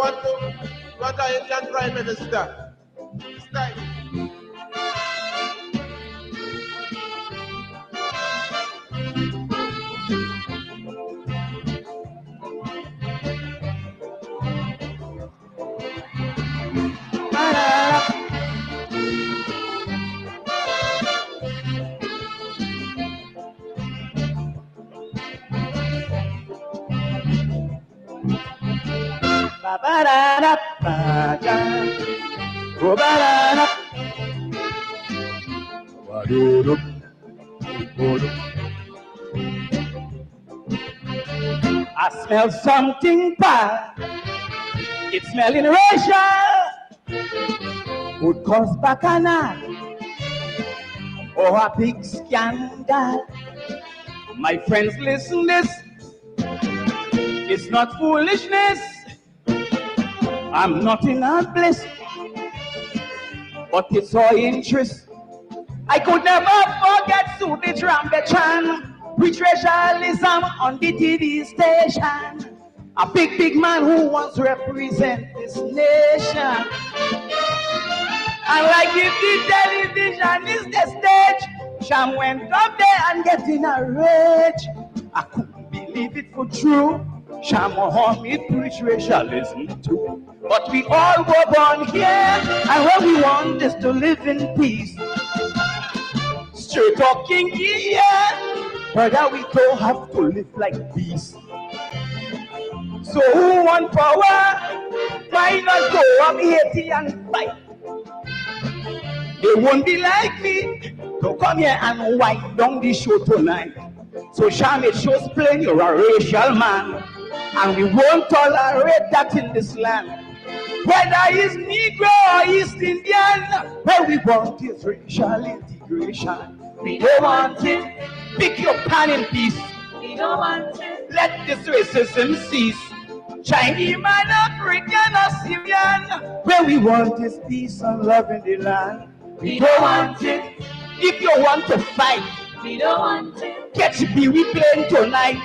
want an Indian Prime Minister. It's time. I smell something bad. It's smelling racial. Would cause bacchanal or a big scandal. My friends, listen this. It's not foolishness. I'm not in a bliss, but it's our interest. I could never forget Sudhi Rambachan. Which racialism on the TV station. A big man who wants to represent this nation. And like if the television is the stage, Sham went up there and get in a rage. I couldn't believe it for true. Sham Mohammed preach racialism too. But we all were born here, and what we want is to live in peace. Straight talking here. Brother, we don't have to live like beasts. So who want power? Why not go up Haiti and fight? They won't be like me to come here and wind down the show tonight. So Sham, it shows plain you're a racial man, and we won't tolerate that in this land. Whether it's Negro or East Indian, what we want is racial integration. We don't want it. Pick your pan in peace. We don't want it. Let this racism cease. Chinese man, African or Syrian, where we want is peace and love in the land. We don't want it. If you want to fight, we don't want it. Catch me, we playing tonight.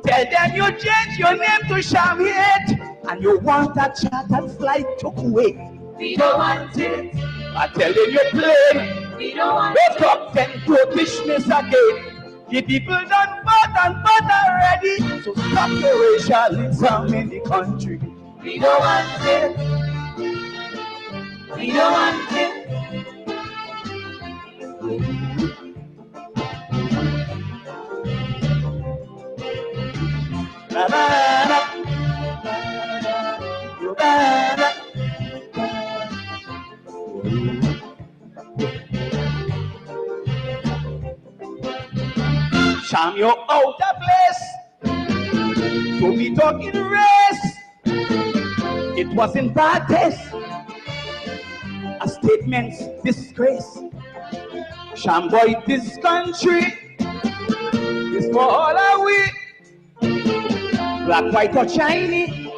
Tell them you change your name to Shamit, and you want a chartered flight to Kuwait. We don't want it. I tell them you're playing. We don't want it. Wake up and protishness again. The people done fought and fought already, so stop your racialism in the country. We don't want it. We don't want it. Sham, you're out of place. To be talking race, it wasn't bad taste. A statement's disgrace. Sham boy, this country is for all of we. Black, white or Chinese,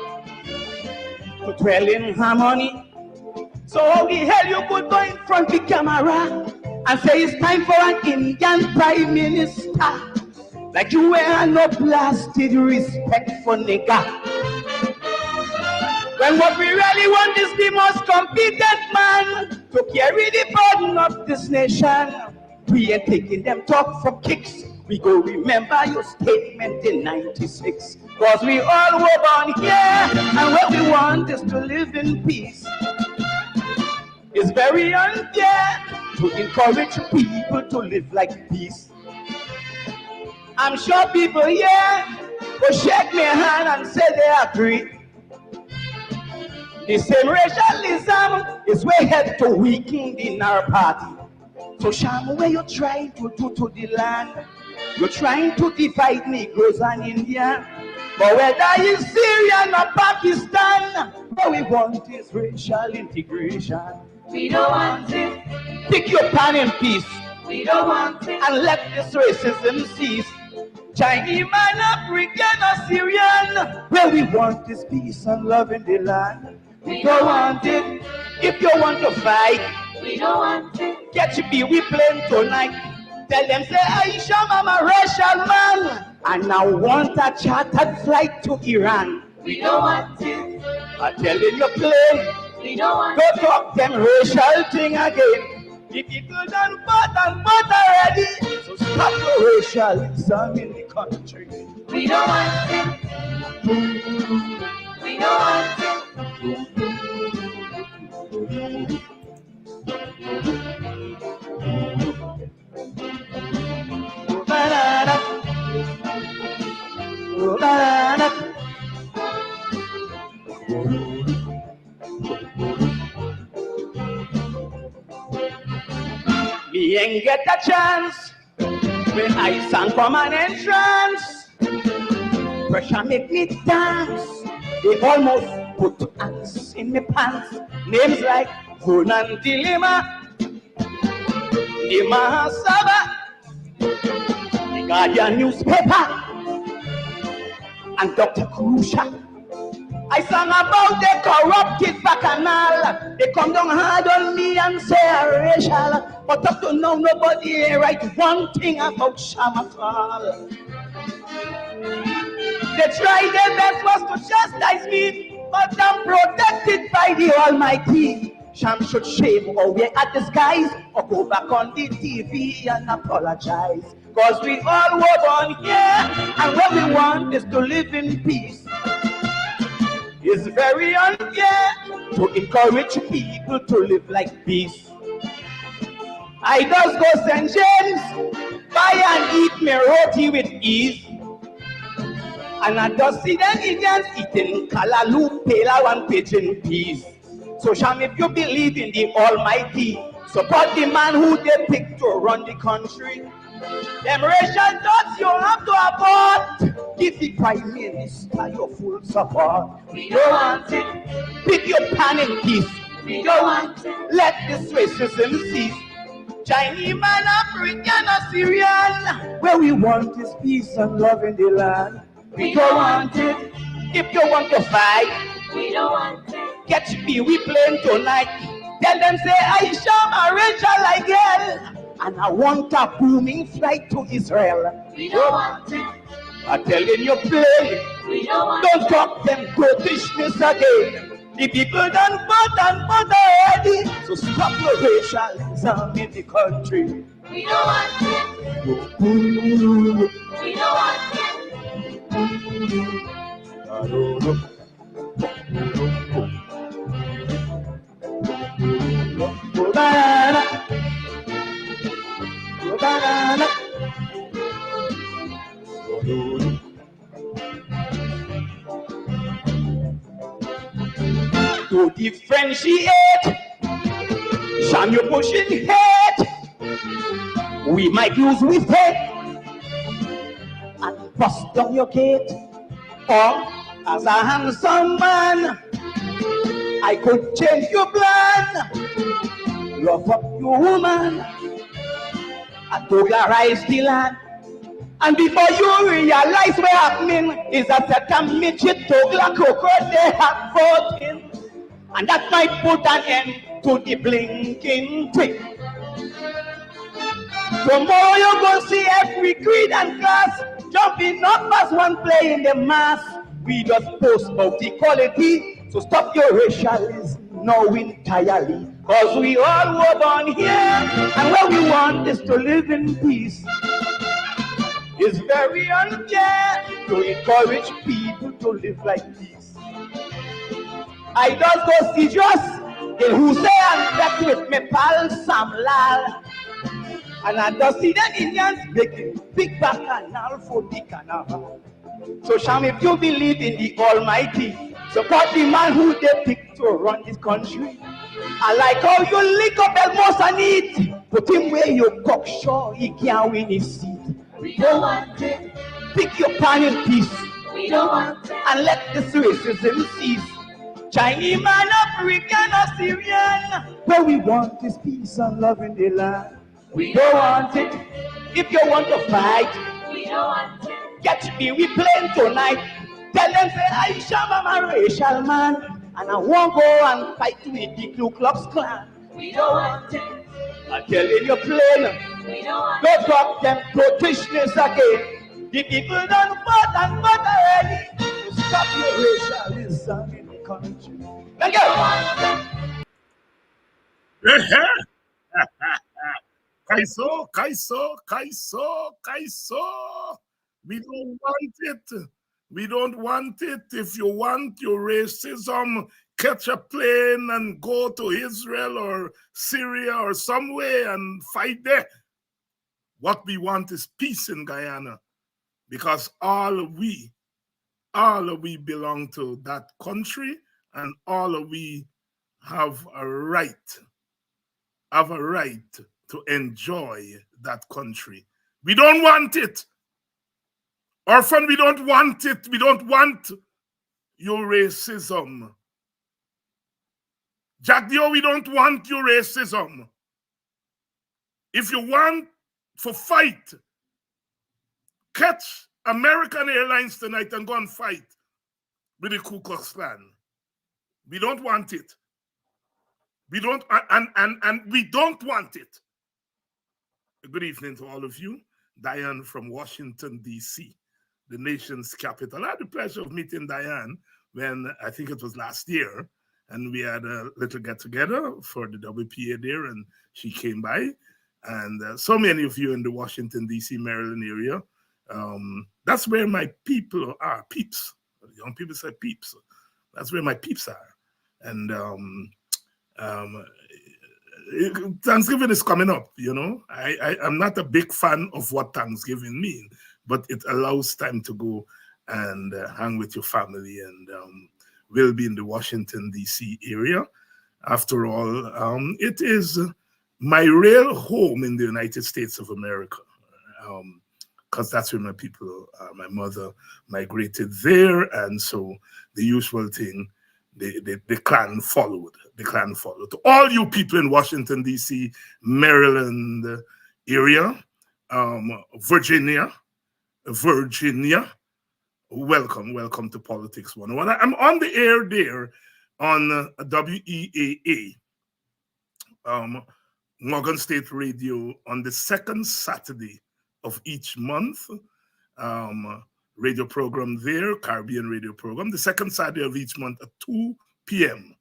to dwell in harmony. So how the hell you could go in front of the camera and say it's time for an Indian Prime Minister? Like you wear no blasted respect for nigga. When what we really want is the most competent man to carry the burden of this nation. We ain't taking them talk for kicks. We go remember your statement in 96. Cause we all were born here, and what we want is to live in peace. It's very unfair to encourage people to live like peace. I'm sure people here will shake my hand and say they agree. The same racialism is way ahead to weaken in our party. So Sham, what you're trying to do to the land? You're trying to divide Negroes and Indians. But whether it's Syrian or Pakistan, what we want is racial integration. We don't want it. Pick your pan in peace. We don't want it. And let this racism cease. Chinese man, African or Syrian, where we want is peace and love in the land. We don't want it. If you want to fight, we don't want it. Catch me, we playing tonight. Tell them say Aisha, I'm a racial man, and I want a chartered flight to Iran. We don't want it. I tell you plain. We don't want Don't talk them racial thing again. The people done fought and fought already. So stop the racialism in the country. We don't want it. We don't want it. Banana. Banana. Me ain't get a chance when I sang from an entrance. Pressure make me dance. They almost put ants in me pants. Names like Conan Dilemma, the Mahasaba, the Guardian newspaper, and Dr. Krusha. I sang about the corrupted bacchanal. They come down hard on me and say I'm racial. But up to now, nobody write one thing about Shamatal. They try their best was to chastise me, but I'm protected by the Almighty. Sham should shave or wear a disguise or go back on the TV and apologize. Cause we all were born here, and what we want is to live in peace. It's very unfair to encourage people to live like beasts. I just go St. James, buy and eat me roti with ease. And I just see them Indians eating kalaloo, pela, and pigeon peas. So Sham, if you believe in the Almighty, support the man who they pick to run the country. Them racial thoughts you have to abort. Give the Prime Minister your full support. We don't want it. Pick your pan in peace. We don't want it. Let this racism cease. Chinese man, African, or Syrian. Where we want is peace and love in the land. We don't want it. If you want to fight, we don't want it. Catch me, we playing tonight. Tell them say Aisha, my Rachel again. And I want a booming flight to Israel. We don't want it. I tell you, you play. We don't want Don't talk them Britishness again. The people done fought and fought already. So stop the racialism in the country. We don't want it. We don't want it. Banana. Banana. To differentiate, Sham, you pushing hate. We might lose with hate and bust down your gate. Or as a handsome man, I could change your plan, love up your woman, and regularize the land. And before you realize what's happening, is that a midget Togla Coco they have voting. And that might put an end to the blinking trick. Tomorrow you're going to see every creed and class jumping up as one play in the mass. We just post about equality, so stop your racialism now entirely. Cause we all were born here, and what we want is to live in peace. It's very unfair to encourage people to live like this. I just go see just in who say I'm back with me pal Sam Lal. And I just see the Indians making big bacchanal for the carnival. So Sham, if you believe in the Almighty, support the man who they pick to run this country. I like how you lick up Elmos and eat. Put him where you cocksure, he can't win his seat. We don't want it. Pick your pan in peace. We don't want it. And let this racism cease. Chinese man, African, or Syrian. What we want is peace and love in the land. We don't want it. If you want to fight, we don't want it. Catch me, we playing tonight. Tell them say Aisha, I'm a racial man, and I won't go and fight with the Ku Klux Klan. We don't want it. I tell you plain. We don't want Don't talk them Britishness again. The people done fought and fought already. Stop your racialism in the country. Thank you. Kaiso, Kaiso, Kaiso, Kaiso. We don't want it. We don't want it. If you want your racism, catch a plane and go to Israel or Syria or somewhere and fight there. What we want is peace in Guyana because all we belong to that country and all of we have a right to enjoy that country. We don't want it. Orphan, we don't want it. We don't want your racism. Jack Dio, we don't want your racism. If you want for fight, catch American Airlines tonight and go and fight with the Ku Klux Klan. We don't want it. We don't, and we don't want it. Good evening to all of you. Diane from Washington, D.C., the nation's capital. I had the pleasure of meeting Diane when I think it was last year, and we had a little get-together for the WPA there, and she came by. And so many of you in the Washington, D.C., Maryland area, that's where my people are, peeps. Young people say peeps. That's where my peeps are. And Thanksgiving is coming up, you know. I'm not a big fan of what Thanksgiving means, but it allows time to go and hang with your family, and we'll be in the Washington, D.C. area. After all, it is my real home in the United States of America, because that's where my people, my mother migrated there, and so the usual thing, the clan followed. The clan followed. To all you people in Washington, D.C., Maryland area, Virginia, welcome to Politics 101. I'm on the air there on WEAA, Morgan State Radio, on the second Saturday of each month. Radio program there, Caribbean radio program, the second Saturday of each month at 2 p.m.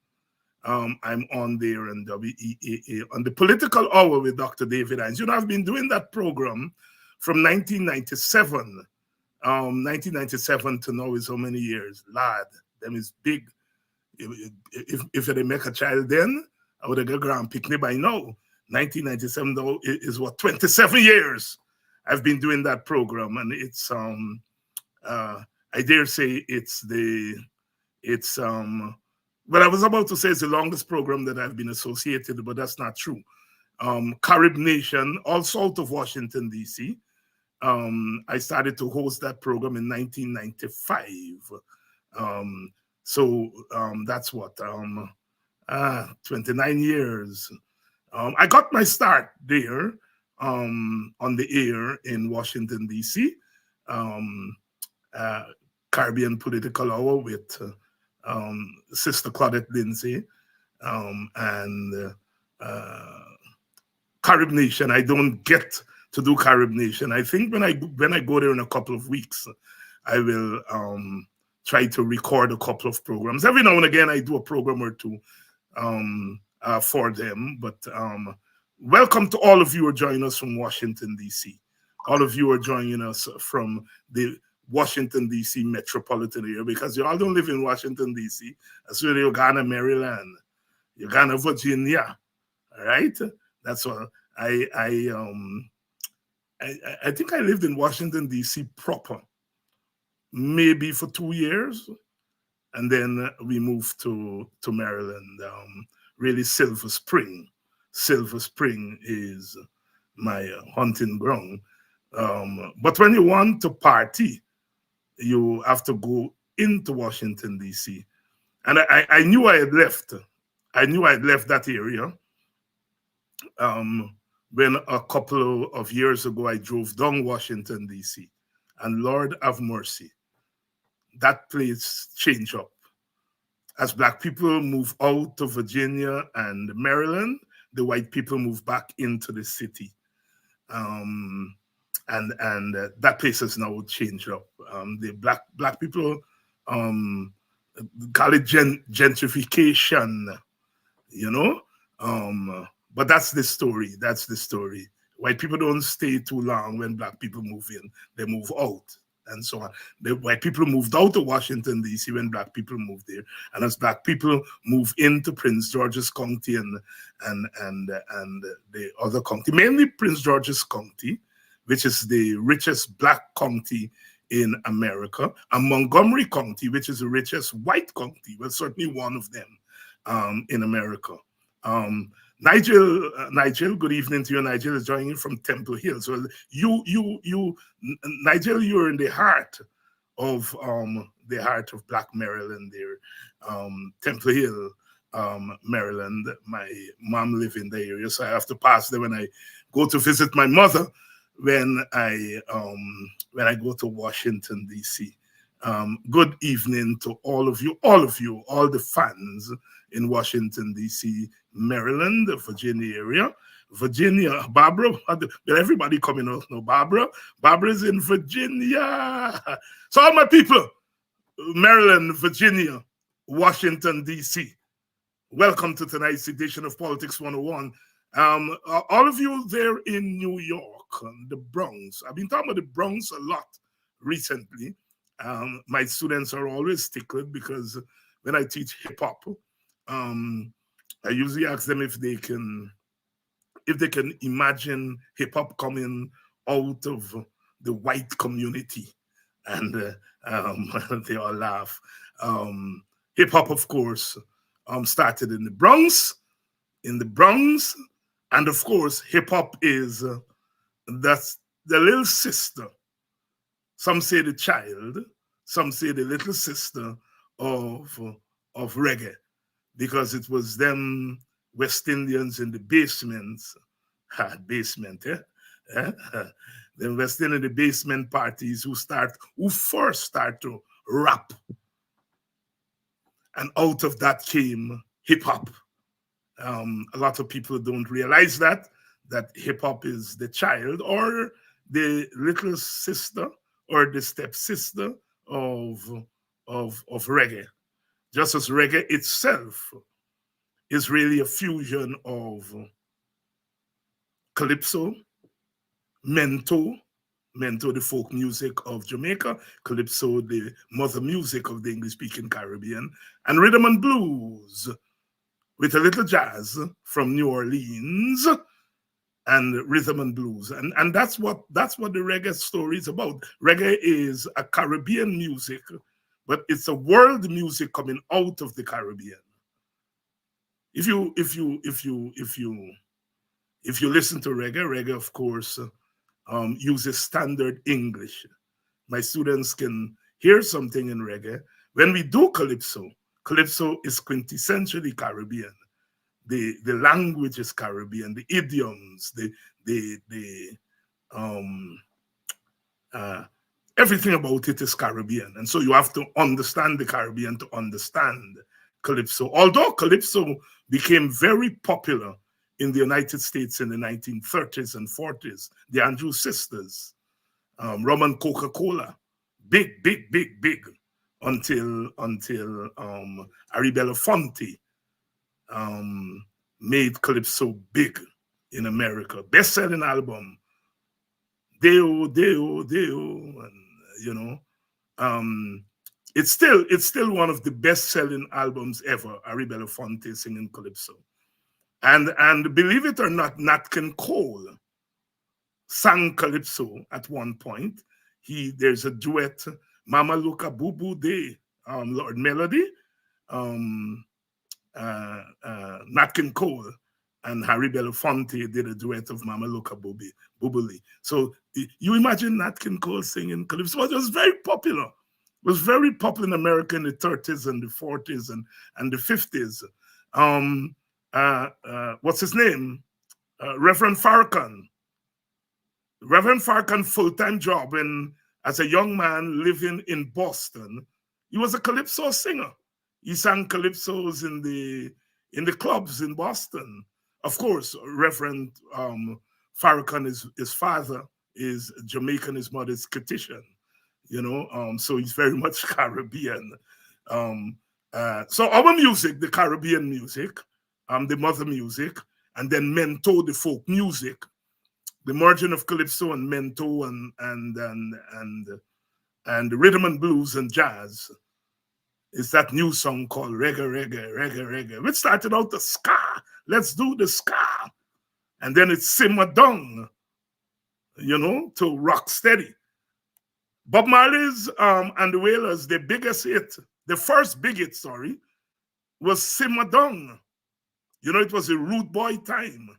I'm on there in WEAA on the Political Hour with Dr. David Hines. You know, I've been doing that program from 1997. 1997 to now is how many years? Lad, them is big. If they make a child then, I would have got grand picnic by now. 1997 though is what, 27 years I've been doing that program, and it's I dare say it's what I was about to say is the longest program that I've been associated, but that's not true. Carib Nation, all south of Washington, D.C. I started to host that program in 1995. So that's what, 29 years. I got my start there on the air in Washington, D.C. Caribbean Political Hour with Sister Claudette Lindsay and Carib Nation. I don't get to do Carib Nation. I think when I go there in a couple of weeks, I will try to record a couple of programs. Every now and again, I do a program or two for them. But welcome to all of you who are joining us from Washington, D.C. All of you are joining us from the Washington, D.C. metropolitan area, because you all don't live in Washington, D.C. That's where Guyana, Maryland, Guyana, Virginia. All right? That's what I think I lived in Washington, D.C. proper, maybe for 2 years. And then we moved to Maryland, really Silver Spring. Silver Spring is my hunting ground. But when you want to party, you have to go into Washington, D.C. And I knew I had left. I knew I had left that area when a couple of years ago I drove down Washington, D.C. And Lord have mercy, that place changed up. As Black people move out to Virginia and Maryland, the white people move back into the city. And that place has now changed up. The black people call it gentrification, you know. But that's the story. That's the story. White people don't stay too long when black people move in. They move out and so on. The white people moved out of Washington, D.C. when black people moved there. And as black people move into Prince George's County and the other county, mainly Prince George's County, which is the richest black county in America, and Montgomery County, which is the richest white county, well, certainly one of them in America. Nigel, good evening to you. Nigel is joining you from Temple Hill. So Nigel, you're in the heart of Black Maryland there, Temple Hill, Maryland. My mom lives in the area, so I have to pass there when I go to visit my mother when I go to Washington, D.C. Good evening to all of you, all the fans in Washington, D.C., Maryland, the Virginia area. Virginia, Barbara, everybody coming out now. Barbara's in Virginia. So all my people, Maryland, Virginia, Washington, D.C., welcome to tonight's edition of Politics 101. All of you there in New York, the Bronx. I've been talking about the Bronx a lot recently. My students are always tickled because when I teach hip hop, I usually ask them if they can imagine hip hop coming out of the white community, and they all laugh. Hip hop, of course, started in the Bronx, and of course, hip hop is that's the little sister. Some say the child, some say the little sister of reggae, because it was them West Indians in the basements, the West Indian in the basement parties who first start to rap. And out of that came hip hop. A lot of people don't realize that hip hop is the child or the little sister or the stepsister of reggae. Just as reggae itself is really a fusion of calypso, mento, the folk music of Jamaica, calypso, the mother music of the English-speaking Caribbean, and rhythm and blues with a little jazz from New Orleans and rhythm and blues. And that's what the reggae story is about. Reggae is a Caribbean music, but it's a world music coming out of the Caribbean. If you listen to reggae, of course, uses standard English. My students can hear something in reggae. When we do calypso is quintessentially Caribbean. The language is Caribbean, the idioms, everything about it is Caribbean. And so you have to understand the Caribbean to understand calypso. Although calypso became very popular in the United States in the 1930s and 40s, the Andrews Sisters, rum and Coca-Cola, big, until Harry Belafonte made calypso big in America. Best-selling album, Deo, and it's still one of the best-selling albums ever. Harry Belafonte singing calypso, and believe it or not, Nat King Cole sang calypso at one point. There's a duet, Mama Luca Boo Boo Day, Lord Melody, Nat King Cole and Harry Belafonte did a duet of Mama Luca Boobily. So you imagine Nat King Cole singing calypso. It was very popular. It was very popular in America in the 30s and the 40s and the 50s. What's his name? Reverend Farrakhan. Reverend Farrakhan full-time job as a young man living in Boston. He was a calypso singer. He sang calypsos in the clubs in Boston. Of course, Reverend Farrakhan, his father is Jamaican, his mother is Caucasian, so he's very much Caribbean. So our music, the Caribbean music, the mother music, and then mento, the folk music, the merging of calypso and mento and rhythm and blues and jazz is that new song called Reggae, Reggae, Reggae, Reggae, which started out the ska. Let's do the ska. And then it simmered down, to rock steady. Bob Marley's and the Wailers, the biggest hit, the first big hit, was Simmer Down. It was a rude boy time.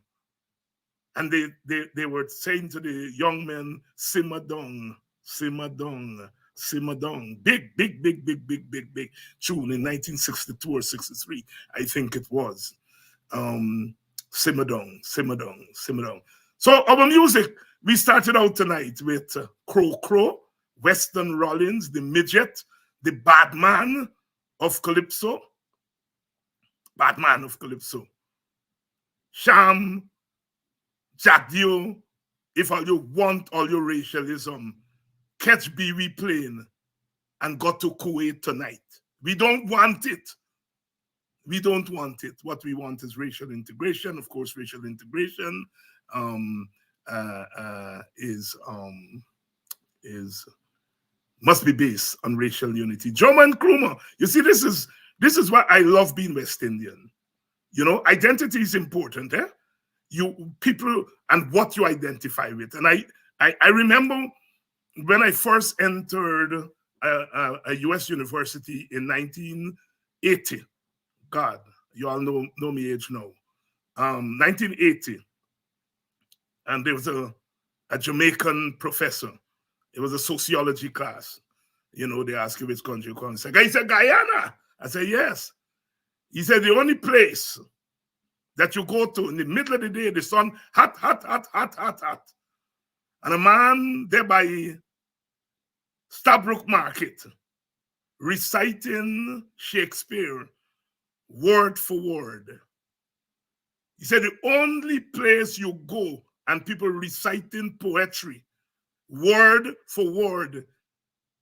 And they were saying to the young men, simmer down, simmer down, simmer down. Big, big, big, big, big, big, big tune in 1962 or 63, I think it was. Simmer down, simmer down, simmer down. So our music, we started out tonight with Crow Crow, Weston Rollins, the midget, the bad man of Calypso. Bad man of Calypso. Sham, Jack Dio, if all you want all your racialism, catch Pee-wee plane and go to Kuwait tonight. We don't want it. We don't want it. What we want is racial integration. Of course, racial integration must be based on racial unity. Joe Nkrumah, you see, this is why I love being West Indian. Identity is important, eh? You people and what you identify with. And I remember when I first entered a US university in 1980. God, you all know me age now. 1980. And there was a Jamaican professor. It was a sociology class. They ask you which country you come. He said, Guyana. I said, yes. He said, the only place that you go to in the middle of the day, the sun, hot, hot, hot, hot, hot, hot. And a man there by Stabrook Market reciting Shakespeare word for word. He said the only place you go and people reciting poetry word for word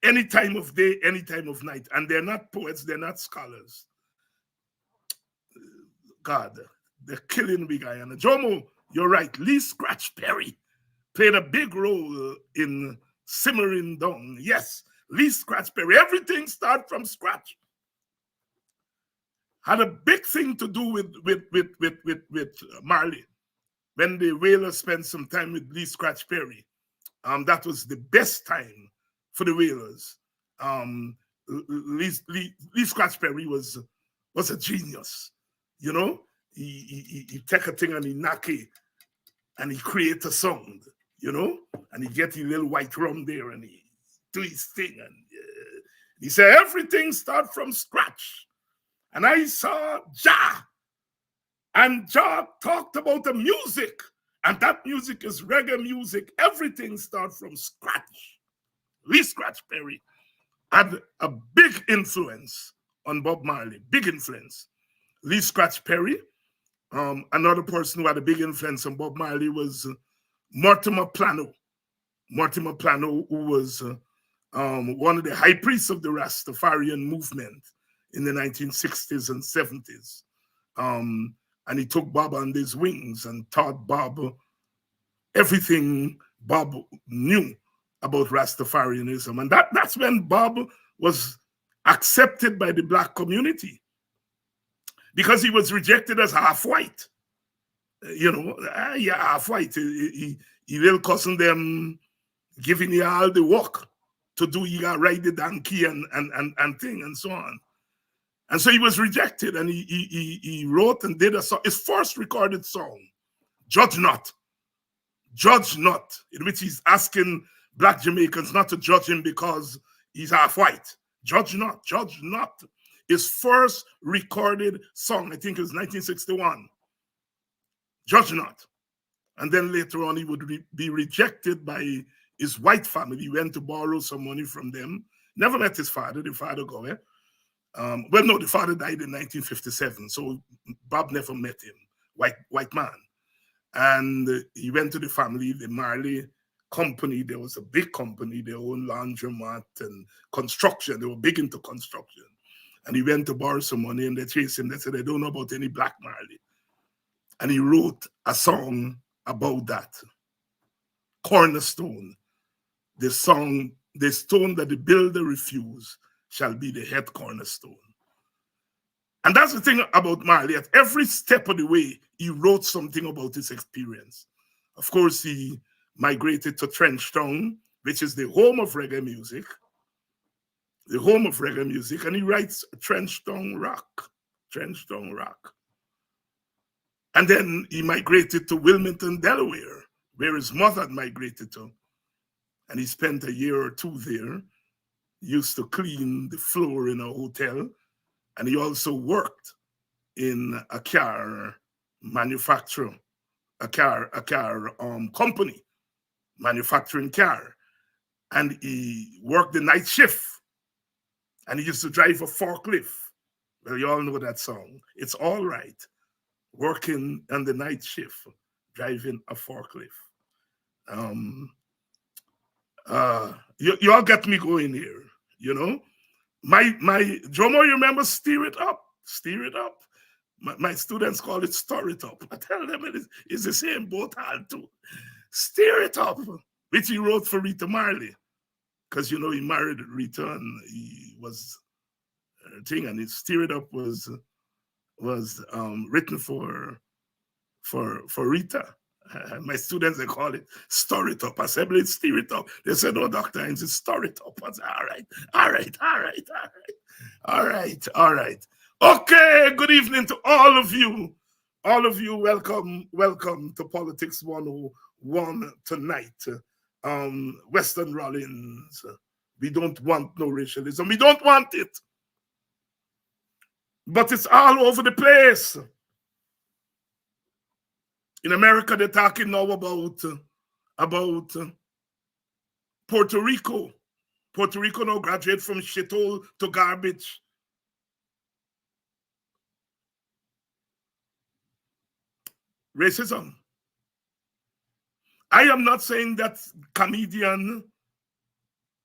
any time of day, any time of night. And they're not poets, they're not scholars. God, they're killing me, Guyana. Jomo, you're right. Lee Scratch Perry played a big role in simmering down. Yes, Lee Scratch Perry. Everything started from scratch. Had a big thing to do with Marley. When the Wailers spent some time with Lee Scratch Perry, that was the best time for the Wailers. Lee Scratch Perry was a genius. He take a thing and he knock it and he create a sound, and he get a little white rum there and he do his thing. And he said, everything start from scratch. And I saw Jah, and Jah talked about the music, and that music is reggae music. Everything start from scratch. Lee Scratch Perry had a big influence on Bob Marley, big influence. Lee Scratch Perry. Another person who had a big influence on Bob Marley was Mortimer Plano. Mortimer Plano, who was one of the high priests of the Rastafarian movement in the 1960s and 70s. And he took Bob under his wings and taught Bob everything Bob knew about Rastafarianism. And that's when Bob was accepted by the Black community, because he was rejected as half-white. Half-white. He will cousin them, giving you all the work to do, you got ride the donkey and thing and so on. And so he was rejected, and he wrote and did a song, his first recorded song, Judge Not. Judge Not, in which he's asking Black Jamaicans not to judge him because he's half-white. Judge Not, Judge Not. His first recorded song, I think it was 1961. Judge Not. And then later on, he would be rejected by his white family. He went to borrow some money from them. Never met his father. The father go, the father died in 1957. So Bob never met him, white man. And he went to the family, the Marley company. There was a big company. They owned laundromat and construction. They were big into construction. And he went to borrow some money, and they chased him. They said, they don't know about any Black Marley. And he wrote a song about that. Cornerstone. The song, the stone that the builder refused shall be the head cornerstone. And that's the thing about Marley. At every step of the way, he wrote something about his experience. Of course, he migrated to Trenchtown, which is the home of reggae music. The home of reggae music. And he writes Trenchtown Rock. Trenchtown Rock. And then he migrated to Wilmington, Delaware, where his mother had migrated to. And he spent a year or two there. He used to clean the floor in a hotel. And he also worked in a car manufacturer, a car company, manufacturing car. And he worked the night shift. And he used to drive a forklift. Well, you all know that song. It's all right. Working on the night shift, driving a forklift. You all get me going here, you know? My Jomo, you remember Steer It Up? Steer It Up. My students call it Stir It Up. I tell them it's the same both had too. Steer It Up, which he wrote for Rita Marley. Because, you know, he married Rita and he was a thing, and his Steer It Up was written for Rita. My students, they call it Stir It Up. I said, it's Steer It Up. They said, no, Dr. Hines, it's Stir It Up. I said, all right. Okay, good evening to all of you. All of you, welcome to Politics 101 tonight. Western Rollins, we don't want no racialism. We don't want it. But it's all over the place. In America, they're talking now about Puerto Rico. Puerto Rico now graduate from shithole to garbage. Racism. I am not saying that comedian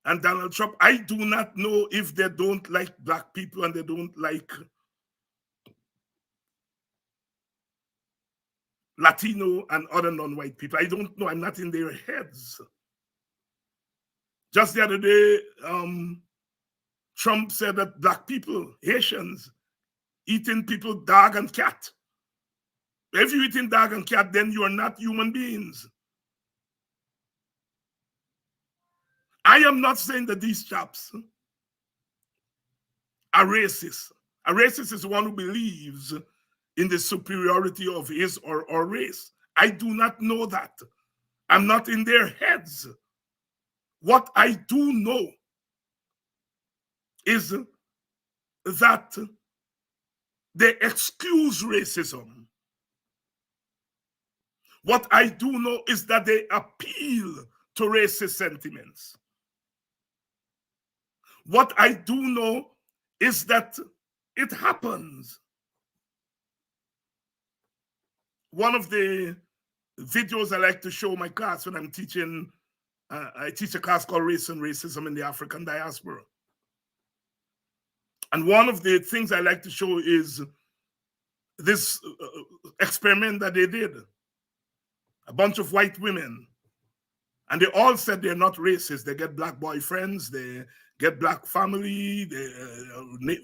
and Donald Trump, I do not know if they don't like Black people and they don't like Latino and other non-white people. I don't know. I'm not in their heads. Just the other day, Trump said that Black people, Haitians, eating people, dog and cat. If you're eating dog and cat, then you are not human beings. I am not saying that these chaps are racist. A racist is one who believes in the superiority of his or her race. I do not know that. I'm not in their heads. What I do know is that they excuse racism. What I do know is that they appeal to racist sentiments. What I do know is that it happens. One of the videos I like to show my class when I'm teaching, I teach a class called Race and Racism in the African Diaspora. And one of the things I like to show is this experiment that they did. A bunch of white women. And they all said they're not racist. They get Black boyfriends, they get Black family,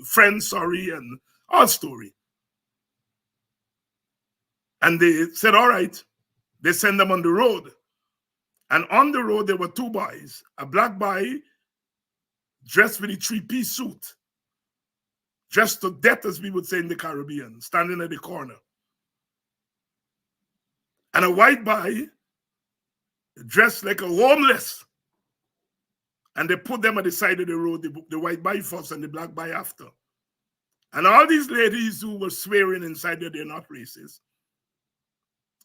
friends, and all story. And they said, all right, they send them on the road. And on the road, there were two boys. A Black boy dressed with a three-piece suit, dressed to death, as we would say in the Caribbean, standing at the corner. And a white boy dressed like a homeless. And they put them at the side of the road, the white boy first and the Black boy after. And all these ladies who were swearing inside that they're not racist,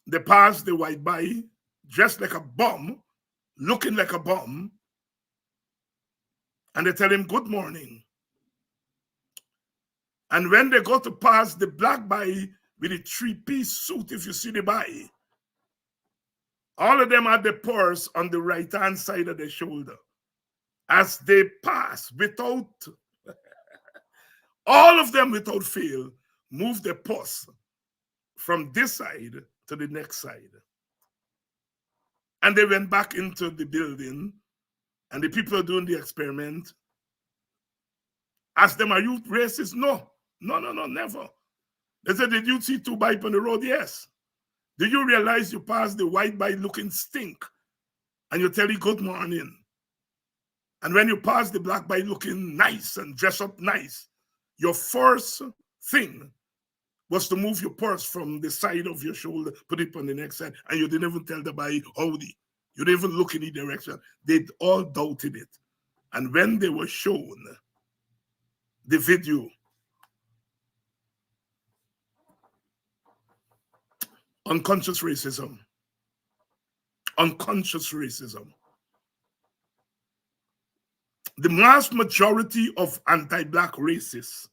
they passed the white boy dressed like a bum, looking like a bum, and they tell him good morning. And when they go to pass the Black boy with a three-piece suit, if you see the boy, all of them had the purse on the right-hand side of their shoulder. As they pass without All of them without fail moved their posts from this side to the next side. And they went back into the building, and the people doing the experiment asked them, "Are you racist?" No, never. They said, "Did you see two bikes on the road?" Yes. "Do you realize you passed the white bike looking stink and you tell you good morning? And when you pass the black bike looking nice and dress up nice, your first thing was to move your purse from the side of your shoulder, put it on the next side, and you didn't even tell the bike howdy. You didn't even look in the direction." They all doubted it. And when they were shown the video, unconscious racism, the vast majority of anti-black racists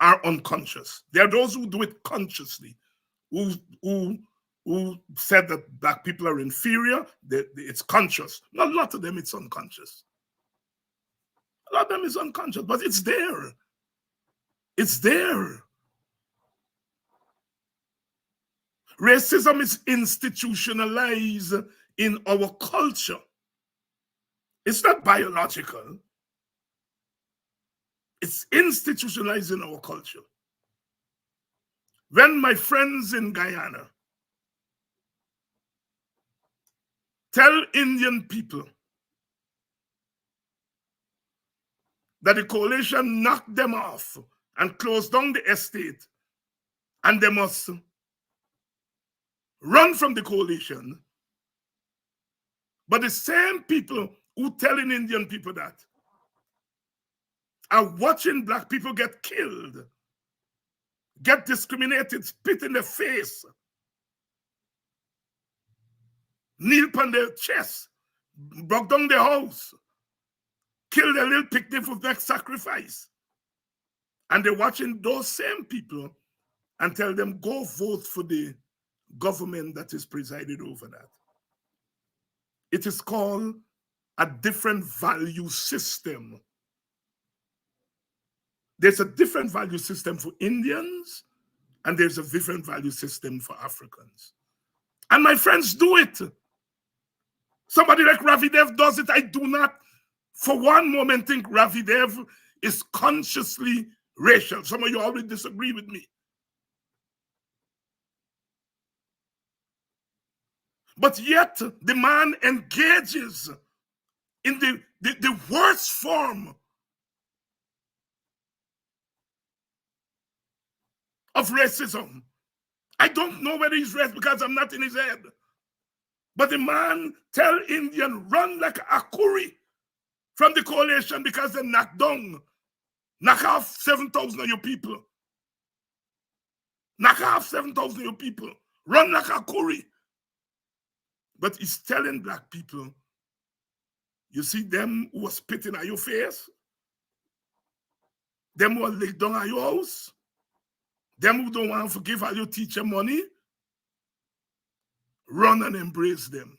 are unconscious. There are those who do it consciously, who said that black people are inferior. It's conscious. Not a lot of them, it's unconscious. A lot of them is unconscious, but it's there. It's there. Racism is institutionalized in our culture. It's not biological. It's institutionalized in our culture. When my friends in Guyana tell Indian people that the coalition knocked them off and closed down the estate, and they must run from the coalition, but the same people who telling Indian people that are watching black people get killed, get discriminated, spit in their face, kneel on their chest, broke down their house, kill their little picnic for next sacrifice. And they're watching those same people and tell them, go vote for the government that is presided over that. It is called a different value system. There's a different value system for Indians, and there's a different value system for Africans. And my friends do it. Somebody like Ravi Dev does it. I do not for one moment think Ravi Dev is consciously racial. Some of you already disagree with me. But yet the man engages in the worst form of racism. I don't know whether he's racist because I'm not in his head. But the man tell Indian, run like a curry from the coalition because they knock off 7,000 of your people. Knock off 7,000 of your people. Run like a curry. But he's telling black people, you see them who are spitting at your face, them who are laid down at your house, them who don't want to forgive all your teacher money, run and embrace them.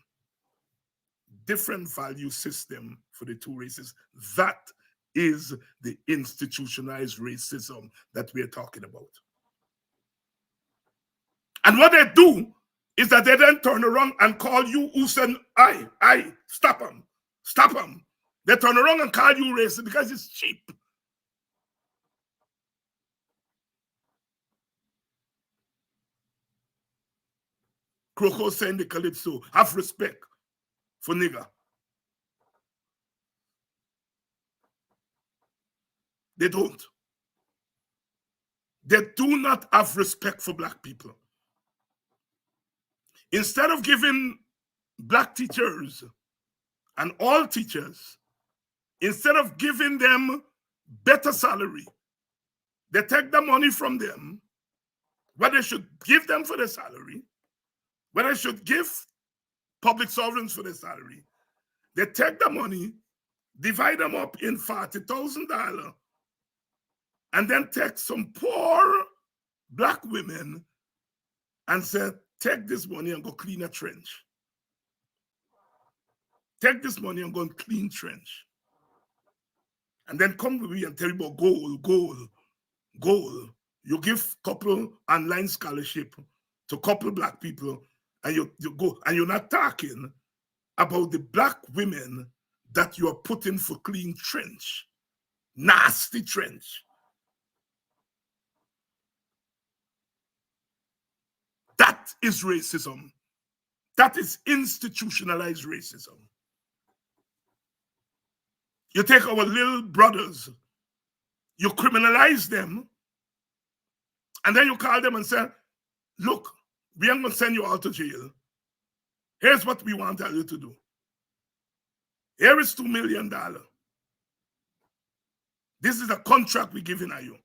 Different value system for the two races. That is the institutionalized racism that we're talking about. And what they do is that they then turn around and call you Usain, stop them. They turn around and call you racist because it's cheap. Croco saying the Calypso, have respect for nigger. They don't. They do not have respect for black people. Instead of giving black teachers and all teachers, instead of giving them better salary, they take the money from them, what they should give them for their salary, what they should give public servants for their salary. They take the money, divide them up in $40,000, and then take some poor black women and say, take this money and go clean a trench. Take this money and go and clean trench. and then come to me and tell you about goal. You give couple online scholarship to couple black people, and you go, and you're not talking about the black women that you are putting for clean trench, nasty trench. That is racism. That is institutionalized racism. You take our little brothers, you criminalize them, and then you call them and say, look, we ain't gonna send you all to jail. Here's what we want you to do. Here is $2 million. This is a contract we're giving you.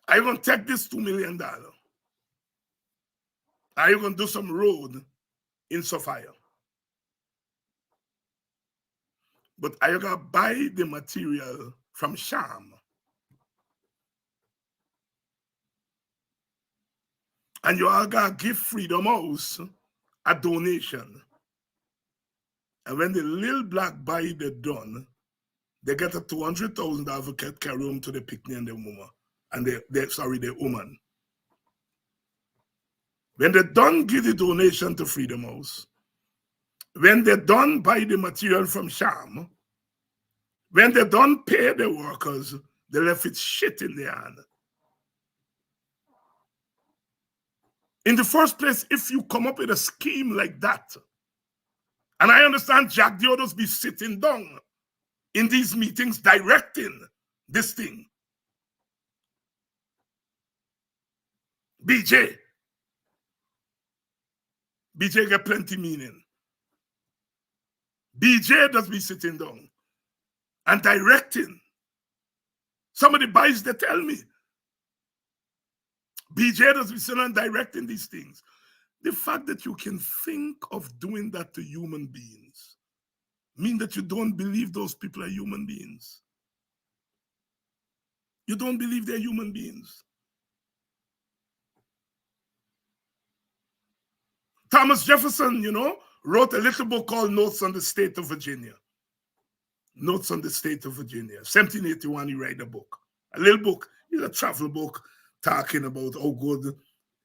Are you gonna take this $2 million? Are you gonna do some road in Sophia? But are you gonna buy the material from Sham? And you are gonna give Freedom House a donation. And when the little black buy the done, they get a $200,000 carry home to the picnic and the woman. And the woman. When they done give the donation to Freedom House, when they done buy the material from Sham, when they done pay the workers, they left it shit in their hand. In the first place, if you come up with a scheme like that, and I understand Jack Diodos be sitting down in these meetings directing this thing. BJ get plenty meaning. BJ does be sitting down and directing. Somebody buys, they tell me. BJ does be sitting and directing these things. The fact that you can think of doing that to human beings mean that you don't believe those people are human beings. You don't believe they're human beings. Thomas Jefferson, wrote a little book called Notes on the State of Virginia. Notes on the State of Virginia. 1781, he wrote a book. A little book. It's a travel book talking about how good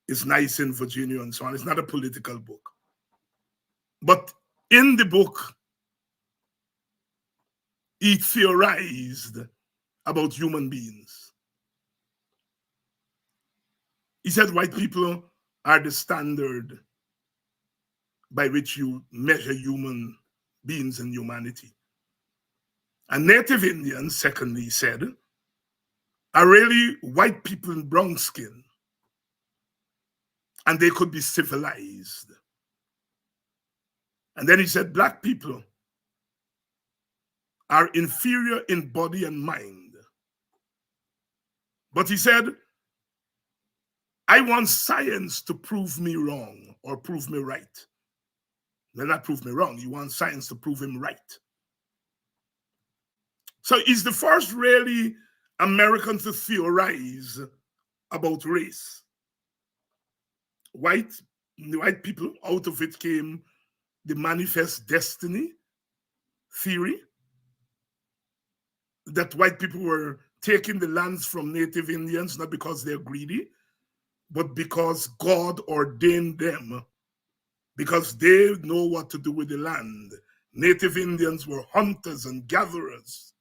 it's nice in Virginia and so on. It's not a political book. But in the book, he theorized about human beings. He said white people are the standard by which you measure human beings and humanity. And Native Indians, secondly, he said, are really white people in brown skin. And they could be civilized. And then he said, black people are inferior in body and mind. But he said, I want science to prove me wrong or prove me right. Well, not prove me wrong. He wants science to prove him right. So he's the first really American to theorize about race. White people, out of it came the manifest destiny theory, that white people were taking the lands from Native Indians, not because they're greedy, but because God ordained them, because they know what to do with the land. Native Indians were hunters and gatherers,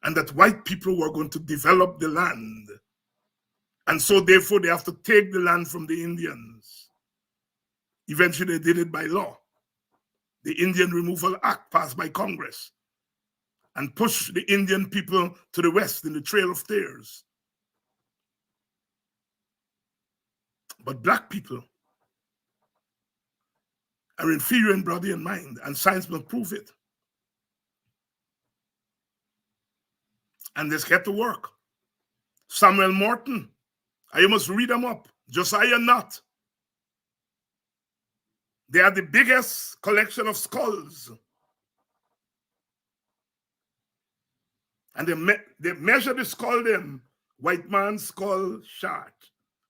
and that white people were going to develop the land. And so therefore they have to take the land from the Indians. Eventually they did it by law. The Indian Removal Act passed by Congress and pushed the Indian people to the west in the Trail of Tears. But black people are inferior in body and mind, and science must prove it. And let's get to work. Samuel Morton, I must read them up. Josiah Nutt. They are the biggest collection of skulls. And they measure the skull them. White man's skull short,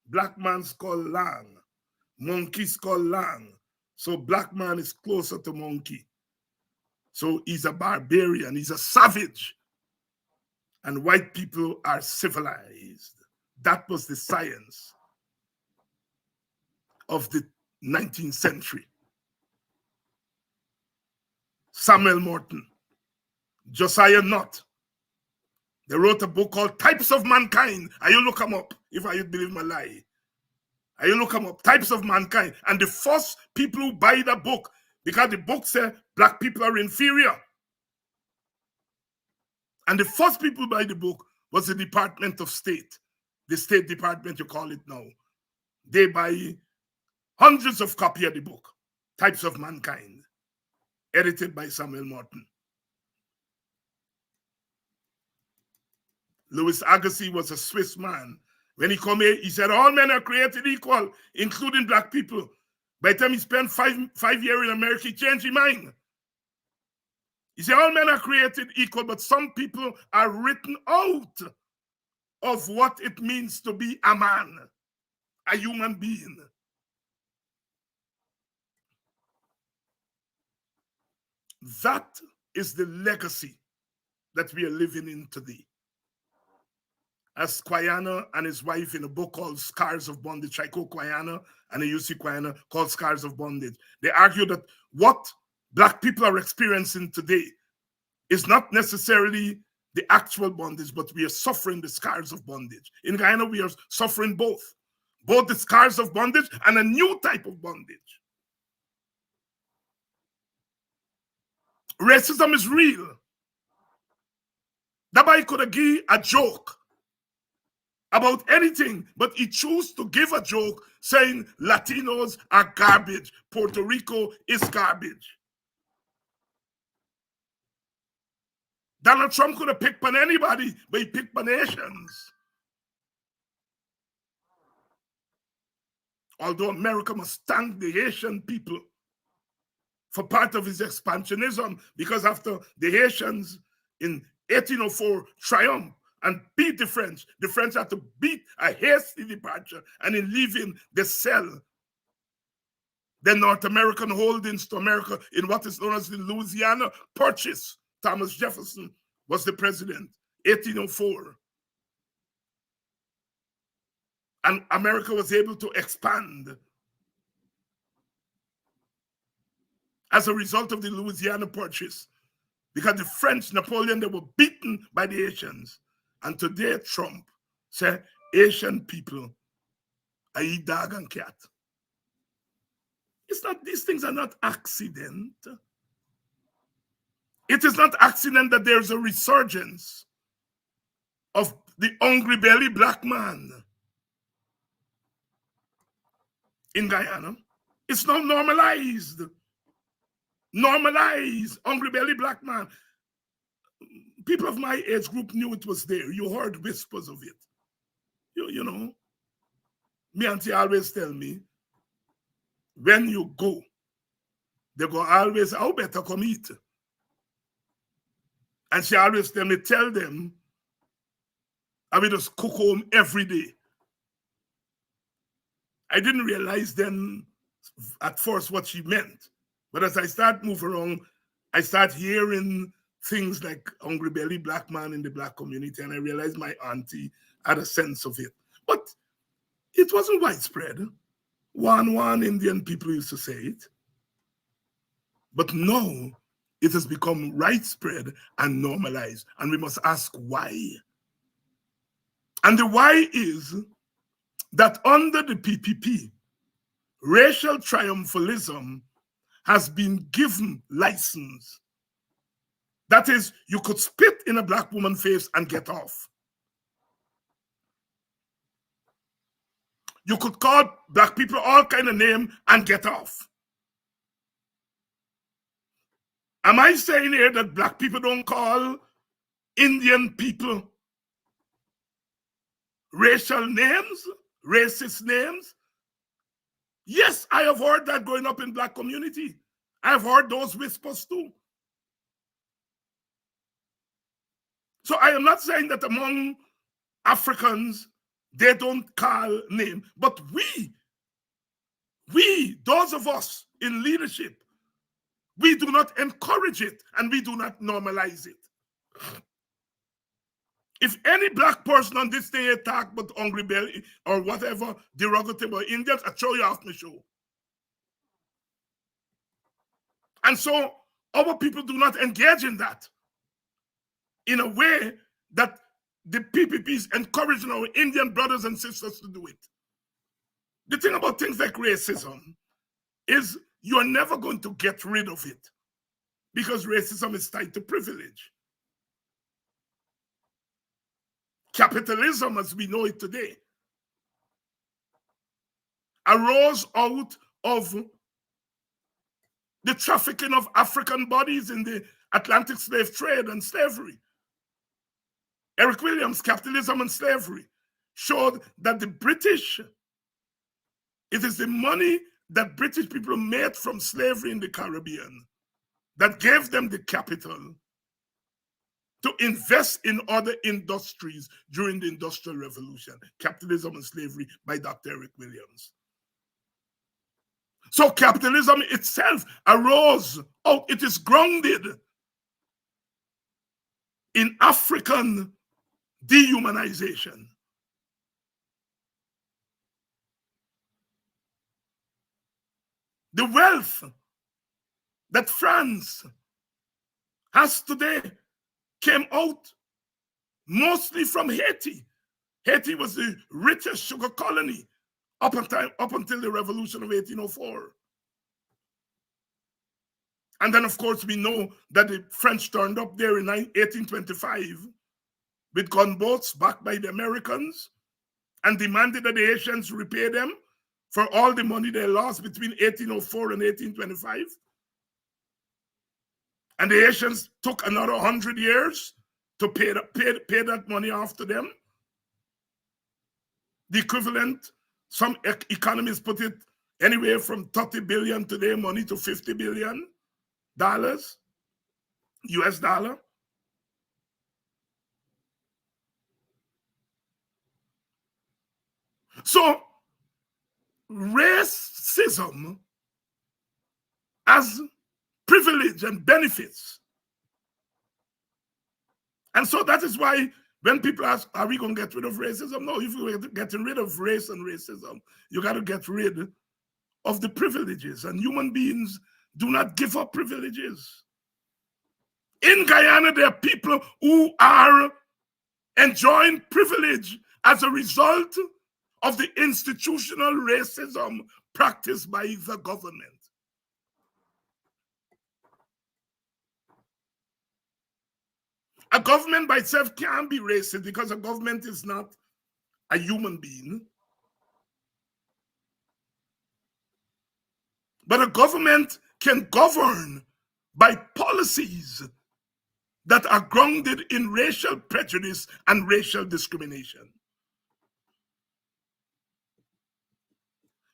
black man's skull long, monkey skull long. So black man is closer to monkey. So he's a barbarian, he's a savage. And white people are civilized. That was the science of the 19th century. Samuel Morton, Josiah Nutt, they wrote a book called Types of Mankind. And you look them up, if I believe my lie. And you look them up, Types of Mankind. And the first people who buy the book, because the book said black people are inferior. And the first people who buy the book was the Department of State. The State Department, you call it now. They buy hundreds of copies of the book, Types of Mankind, edited by Samuel Morton. Louis Agassiz was a Swiss man. When he came here, he said, all men are created equal, including black people. By the time he spent five years in America, he changed his mind. He said, all men are created equal, but some people are written out of what it means to be a man, a human being. That is the legacy that we are living in today. As Guyana and his wife in a book called Scars of Bondage, I quote Guyana and a UC Guyana called Scars of Bondage. They argue that what black people are experiencing today is not necessarily the actual bondage, but we are suffering the scars of bondage. In Guyana, we are suffering both the scars of bondage and a new type of bondage. Racism is real. That boy could have given a joke about anything, but he chose to give a joke saying Latinos are garbage, Puerto Rico is garbage. Donald Trump could have picked on anybody, but he picked on Asians. Although America must thank the Haitian people for part of his expansionism, because after the Haitians in 1804 triumphed and beat the French had to beat a hasty departure, and in leaving, they sell the North American holdings to America in what is known as the Louisiana Purchase. Thomas Jefferson was the president, 1804. And America was able to expand as a result of the Louisiana Purchase, because the French, Napoleon, they were beaten by the Haitians. And today Trump said Asian people are eat dog and cat. It's not, these things are not accident. It is not accident that there's a resurgence of the hungry belly black man in Guyana. It's now normalized. Normalized hungry belly black man. People of my age group knew it was there. You heard whispers of it. You know, me auntie always tell me, when you go, they go always, "How better come eat?" And she always tell me, tell them, I will just cook home every day. I didn't realize then at first what she meant. But as I start moving around, I start hearing things like hungry belly black man in the black community, and I realized my auntie had a sense of it. But it wasn't widespread. One Indian people used to say it. But now it has become widespread and normalized, and we must ask why. And the why is that under the PPP, racial triumphalism has been given license. That is, you could spit in a black woman's face and get off. You could call black people all kind of names and get off. Am I saying here that black people don't call Indian people racial names, racist names? Yes, I have heard that growing up in black community. I have heard those whispers too. So I am not saying that among Africans, they don't call name, but we, those of us in leadership, We do not encourage it, and we do not normalize it. If any black person on this day attack but hungry belly or whatever derogatory about Indians, I throw you off my show. And so our people do not engage in that in a way that the PPP is encouraging our Indian brothers and sisters to do it. The thing about things like racism is you're never going to get rid of it because racism is tied to privilege. Capitalism, as we know it today, arose out of the trafficking of African bodies in the Atlantic slave trade and slavery. Eric Williams' Capitalism and Slavery showed that the British, it is the money that British people made from slavery in the Caribbean that gave them the capital to invest in other industries during the Industrial Revolution. Capitalism and Slavery by Dr. Eric Williams. So capitalism itself arose out, it is grounded in African dehumanization. The wealth that France has today came out mostly from Haiti. Haiti was the richest sugar colony up until the Revolution of 1804. And then, of course, we know that the French turned up there in 1825 with gunboats backed by the Americans and demanded that the Haitians repay them for all the money they lost between 1804 and 1825. And the Haitians took another 100 years to pay that money off to them. The equivalent, some economists put it anywhere from 30 billion today money to $50 billion US dollar. So racism as privilege and benefits. And so that is why when people ask, are we going to get rid of racism? No, if you're getting rid of race and racism, you got to get rid of the privileges. And human beings do not give up privileges. In Guyana, there are people who are enjoying privilege as a result of the institutional racism practiced by the government. A government by itself can't be racist because a government is not a human being. But a government can govern by policies that are grounded in racial prejudice and racial discrimination.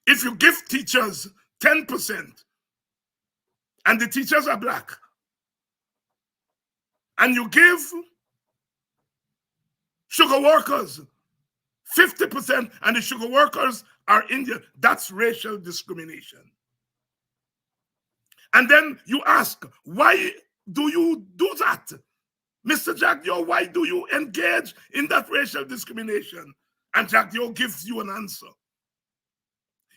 If you give teachers 10% and the teachers are black, and you give sugar workers 50% and the sugar workers are Indian, that's racial discrimination. And then you ask, why do you do that? Mr. Jagdio, why do you engage in that racial discrimination? And Jagdio gives you an answer.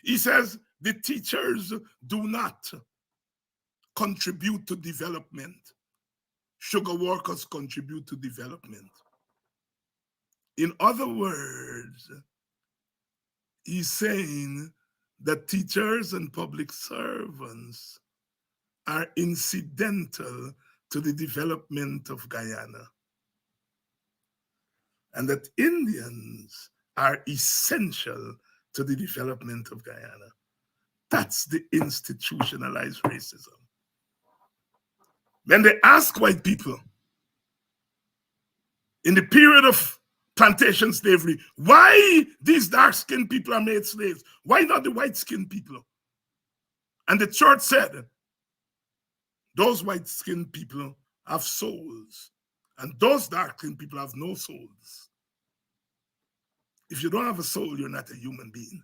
He says, the teachers do not contribute to development. Sugar workers contribute to development. In other words, he's saying that teachers and public servants are incidental to the development of Guyana, and that Indians are essential to the development of Guyana. That's the institutionalized racism. When they ask white people in the period of plantation slavery, why these dark-skinned people are made slaves? Why not the white-skinned people? And the church said, those white-skinned people have souls, and those dark-skinned people have no souls. If you don't have a soul, you're not a human being.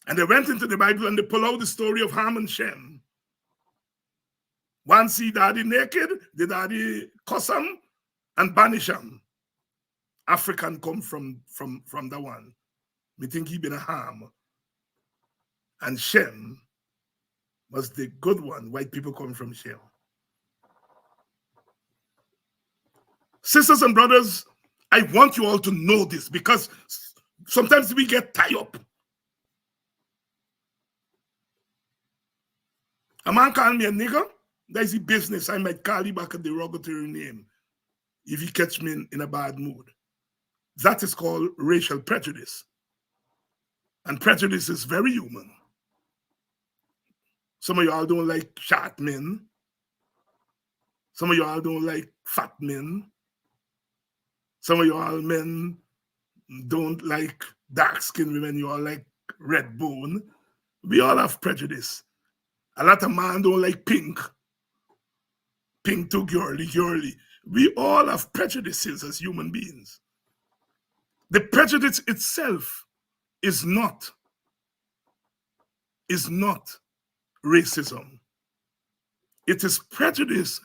And they went into the Bible and they pull out the story of Ham and Shem. One see daddy naked, the daddy cuss him and banish him. African come from that one. Me think he been a Ham. And Shem was the good one. White people come from Shem. Sisters and brothers, I want you all to know this because sometimes we get tied up. A man call me a nigger, that's the business. I might call you back a derogatory name if you catch me in a bad mood. That is called racial prejudice. And prejudice is very human. Some of y'all don't like short men. Some of y'all don't like fat men. Some of y'all men don't like dark-skinned women. You all like red bone. We all have prejudice. A lot of men don't like pink. Pink too girly. We all have prejudices as human beings. The prejudice itself is not racism. It is prejudice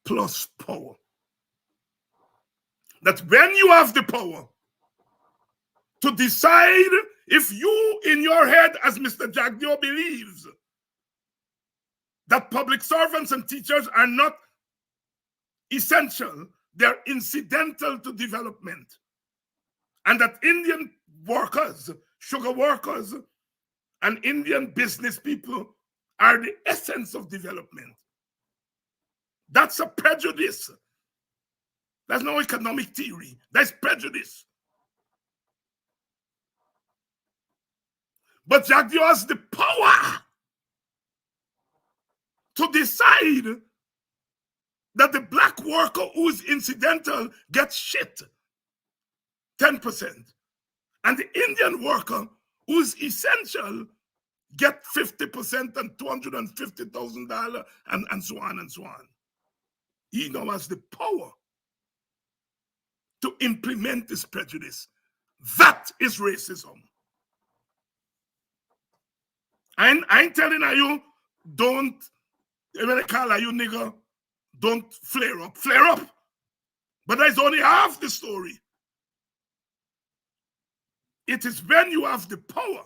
plus power. That when you have the power to decide if you in your head, as Mr. Jagdio believes, that public servants and teachers are not essential, they're incidental to development. And that Indian workers, sugar workers, and Indian business people are the essence of development. That's a prejudice. That's no economic theory. That's prejudice. But Jagdio has the power to decide that the black worker who's incidental gets shit, 10%. And the Indian worker who's essential get 50% and $250,000 and so on and so on. He now has the power to implement this prejudice. That is racism. I ain't telling you, don't, when I call you nigger, don't flare up. Flare up. But that's only half the story. It is when you have the power.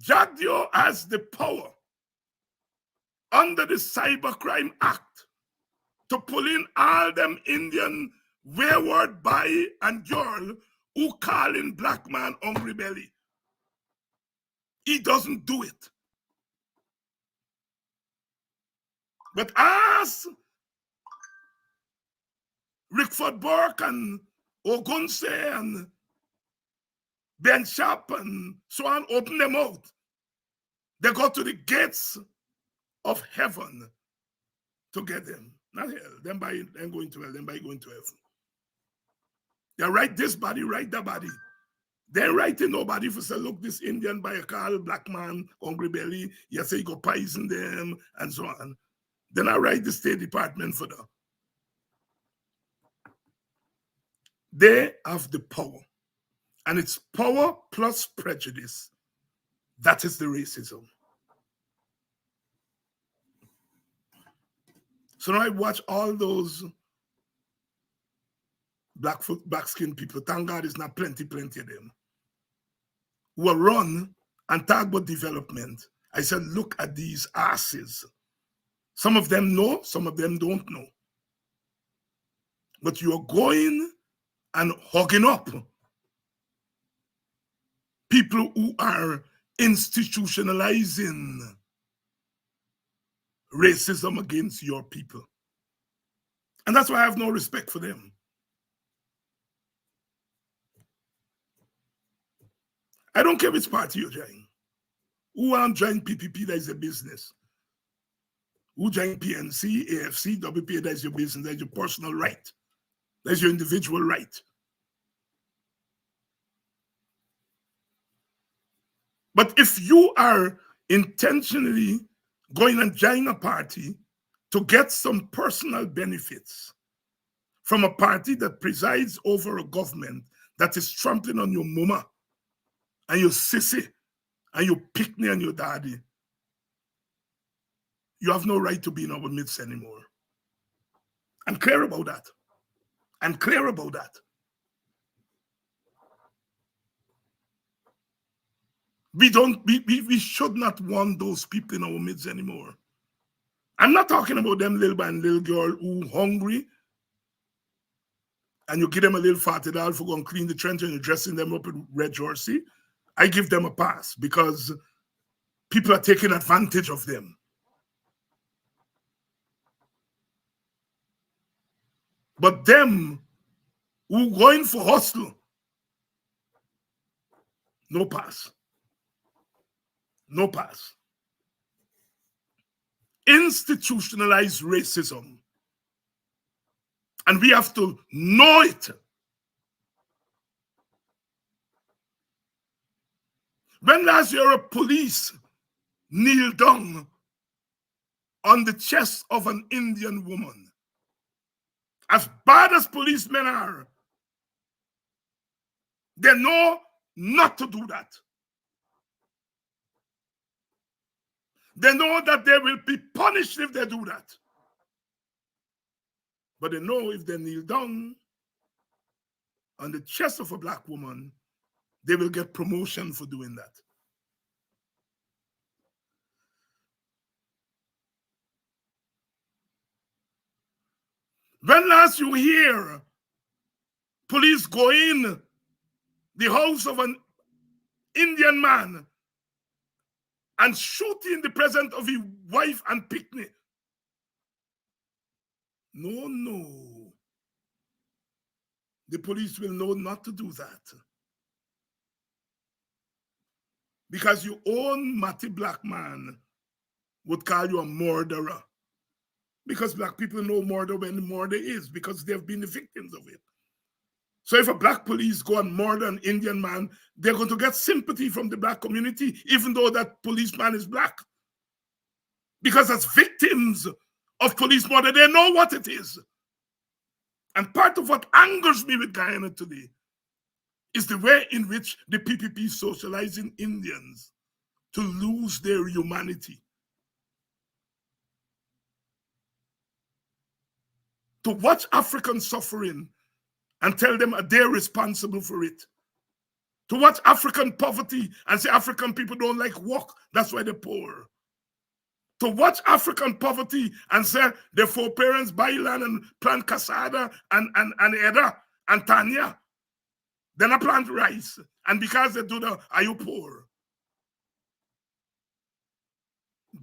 Jagdio has the power under the Cybercrime Act to pull in all them Indian wayward boy and girl who calling black man hungry belly. He doesn't do it. But as Rickford Burke and Ogunse and Ben Sharp and so on open them out, they go to the gates of heaven to get them. Not hell. Them by them going to hell, them by going to heaven. They write this body, write that body. They writing nobody for say, look, this Indian by a call, black man, hungry belly, you say you go poison them, and so on. Then I write the State Department for them. They have the power. And it's power plus prejudice. That is the racism. So now I watch all those black-skinned people. Thank God it's not plenty of them. Who are run and talk about development. I said, look at these asses. Some of them know, some of them don't know. But you're going and hugging up people who are institutionalizing racism against your people. And that's why I have no respect for them. I don't care which party you're joining. Who want to join PPP, that is a business. Who join PNC, AFC, WPA, that is your business, that is your personal right. That's your individual right. But if you are intentionally going and join a party to get some personal benefits from a party that presides over a government that is trampling on your mama and your sissy and you pick me and your daddy, you have no right to be in our midst anymore. I'm clear about that. I'm clear about that. We should not want those people in our midst anymore. I'm not talking about them little boy and little girl who hungry and you give them a little $40 for going to clean the trench and you're dressing them up in red jersey. I give them a pass because people are taking advantage of them. But them who going for hustle, no pass. No pass. Institutionalized racism. And we have to know it. When last year a police kneeled down on the chest of an Indian woman, as bad as policemen are, they know not to do that. They know that they will be punished if they do that. But they know if they kneel down on the chest of a black woman, they will get promotion for doing that. When last you hear police go in the house of an Indian man and shoot in the presence of his wife and picnic? No. The police will know not to do that. Because your own Matty black man would call you a murderer. Because black people know murder when murder is, because they've been the victims of it. So if a black police go and murder an Indian man, they're going to get sympathy from the black community, even though that policeman is black. Because as victims of police murder, they know what it is. And part of what angers me with Guyana today is the way in which the PPP is socializing Indians to lose their humanity. To watch Africans suffering and tell them they're responsible for it. To watch African poverty and say African people don't like work, that's why they're poor. To watch African poverty and say their foreparents buy land and plant cassava and Eda and Tanya. Then I plant rice. And because they do that, are you poor?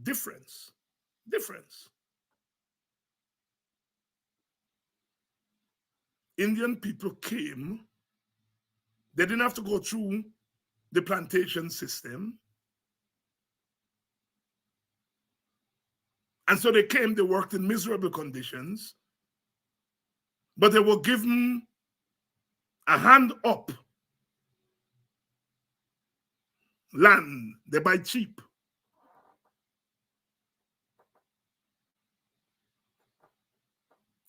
Difference. Indian people came. They didn't have to go through the plantation system. And so they came, they worked in miserable conditions, but they were given a hand up land. They buy cheap.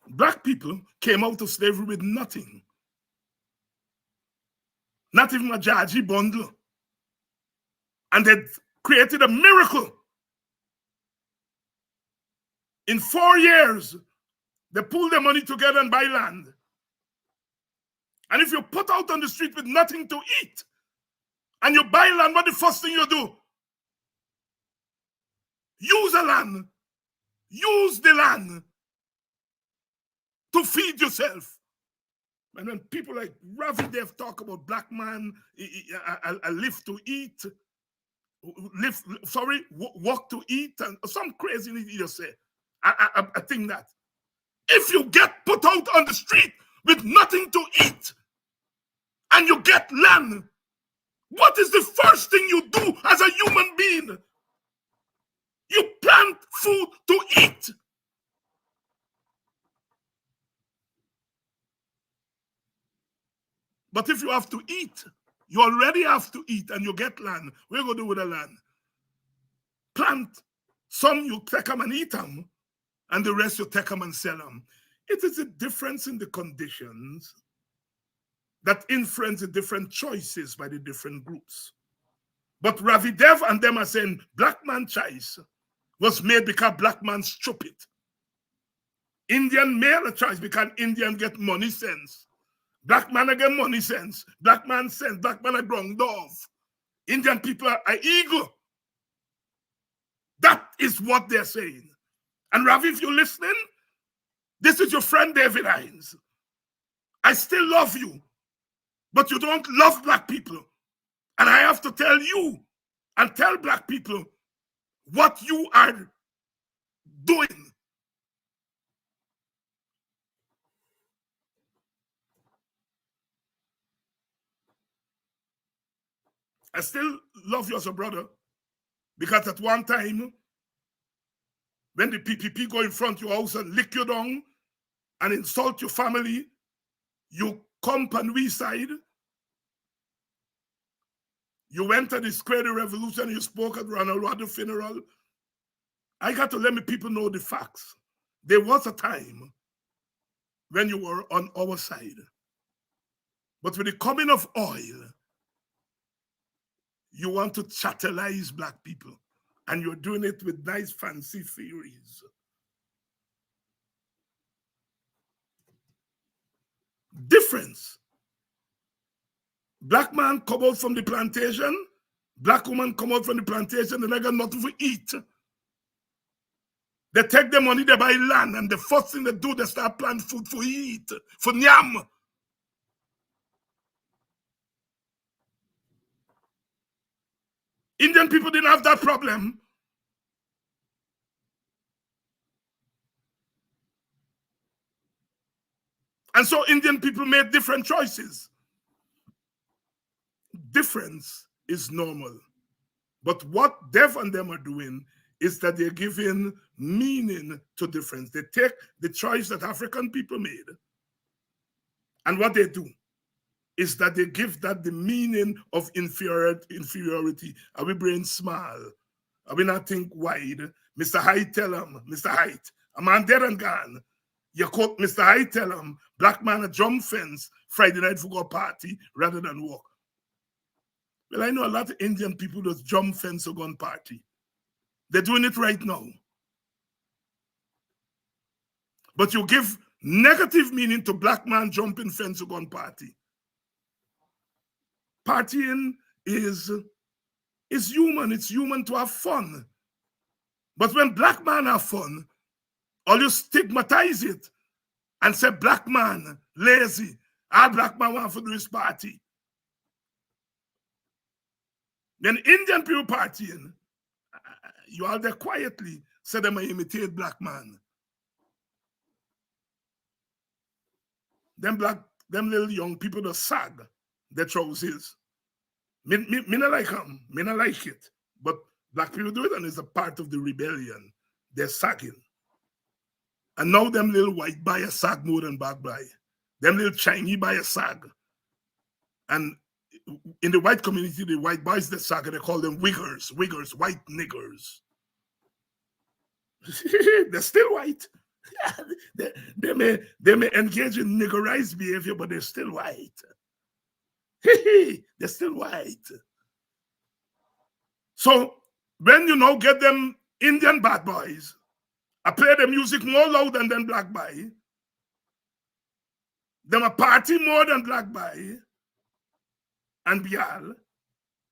Black people came out of slavery with nothing. Not even a Jaji bundle. And they created a miracle. In 4 years, they pulled their money together and buy land. And if you put out on the street with nothing to eat, and you buy land, what the first thing you do? Use the land. Use the land to feed yourself. And when people like Ravi Dev talk about black man, a live to eat, walk to eat, and some crazy thing you say. I think that if you get put out on the street with nothing to eat and you get land, what is the first thing you do as a human being? You plant food to eat. But if you have to eat, you already have to eat and you get land. What are you going to do with the land? Plant. Some you take them and eat them, and the rest you take them and sell them. It is a difference in the conditions that influence the different choices by the different groups. But Ravi Dev and them are saying black man choice was made because black man stupid. Indian male a choice because Indian get money sense. Black man get money sense. Black man sense. Black man a ground dove. Indian people are eagle. That is what they're saying. And Ravi, if you're listening, this is your friend David Hines. I still love you, but you don't love black people. And I have to tell you and tell black people what you are doing. I still love you as a brother, because at one time, when the PPP go in front of your house and lick you down and insult your family, you come on we side. You went to the Square the Revolution, you spoke at Ronald Reagan funeral. I got to let me people know the facts. There was a time when you were on our side. But with the coming of oil, you want to chatelize black people. And you're doing it with nice fancy theories. Difference. Black man come out from the plantation, black woman come out from the plantation, and they got nothing to eat. They take the money, they buy land, and the first thing they do, they start planting food for eat, for nyam. Indian people didn't have that problem. And so Indian people made different choices. Difference is normal. But what Dev and them are doing is that they're giving meaning to difference. They take the choice that African people made, and what they do is that they give that the meaning of inferiority. Are we brain small? Are we not think wide? Mr. Hyde tell him, Mr. Hyde, a man dead and gone. You quote Mr. Hyde tell him, black man a jump fence Friday night for go party rather than walk. Well, I know a lot of Indian people that jump fence or go on party. They're doing it right now. But you give negative meaning to black man jumping fence or go on party. Partying is human. It's human to have fun. But when black man have fun, or you stigmatize it and say black man lazy, all black man want to do his party. Then Indian people partying, you all there quietly say them imitate black man. Them little young people that sag their trousers. Me not like them. Me not like it. But black people do it, and it's a part of the rebellion. They're sagging. And now them little white buy a sag more than black buy. Them little Chinese buy a sag. And in the white community, the white boys that sag, they call them wiggers, white niggers. They're still white. they may engage in niggerized behavior, but they're still white. They're still white. So when you now get them Indian bad boys, I play the music more loud than black boy. Them a party more than black boy and Bial.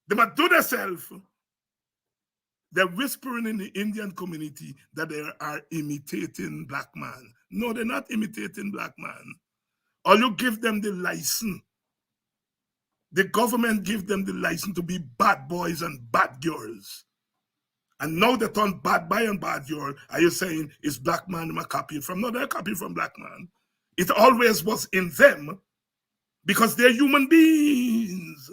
Them a do themselves. They're whispering in the Indian community that they are imitating black man. No, they're not imitating black man. Or you give them the license. The government give them the license to be bad boys and bad girls. And now they turn bad boy and bad girl. Are you saying it's black man I'm a copy from? No, they're a copy from black man. It always was in them because they're human beings.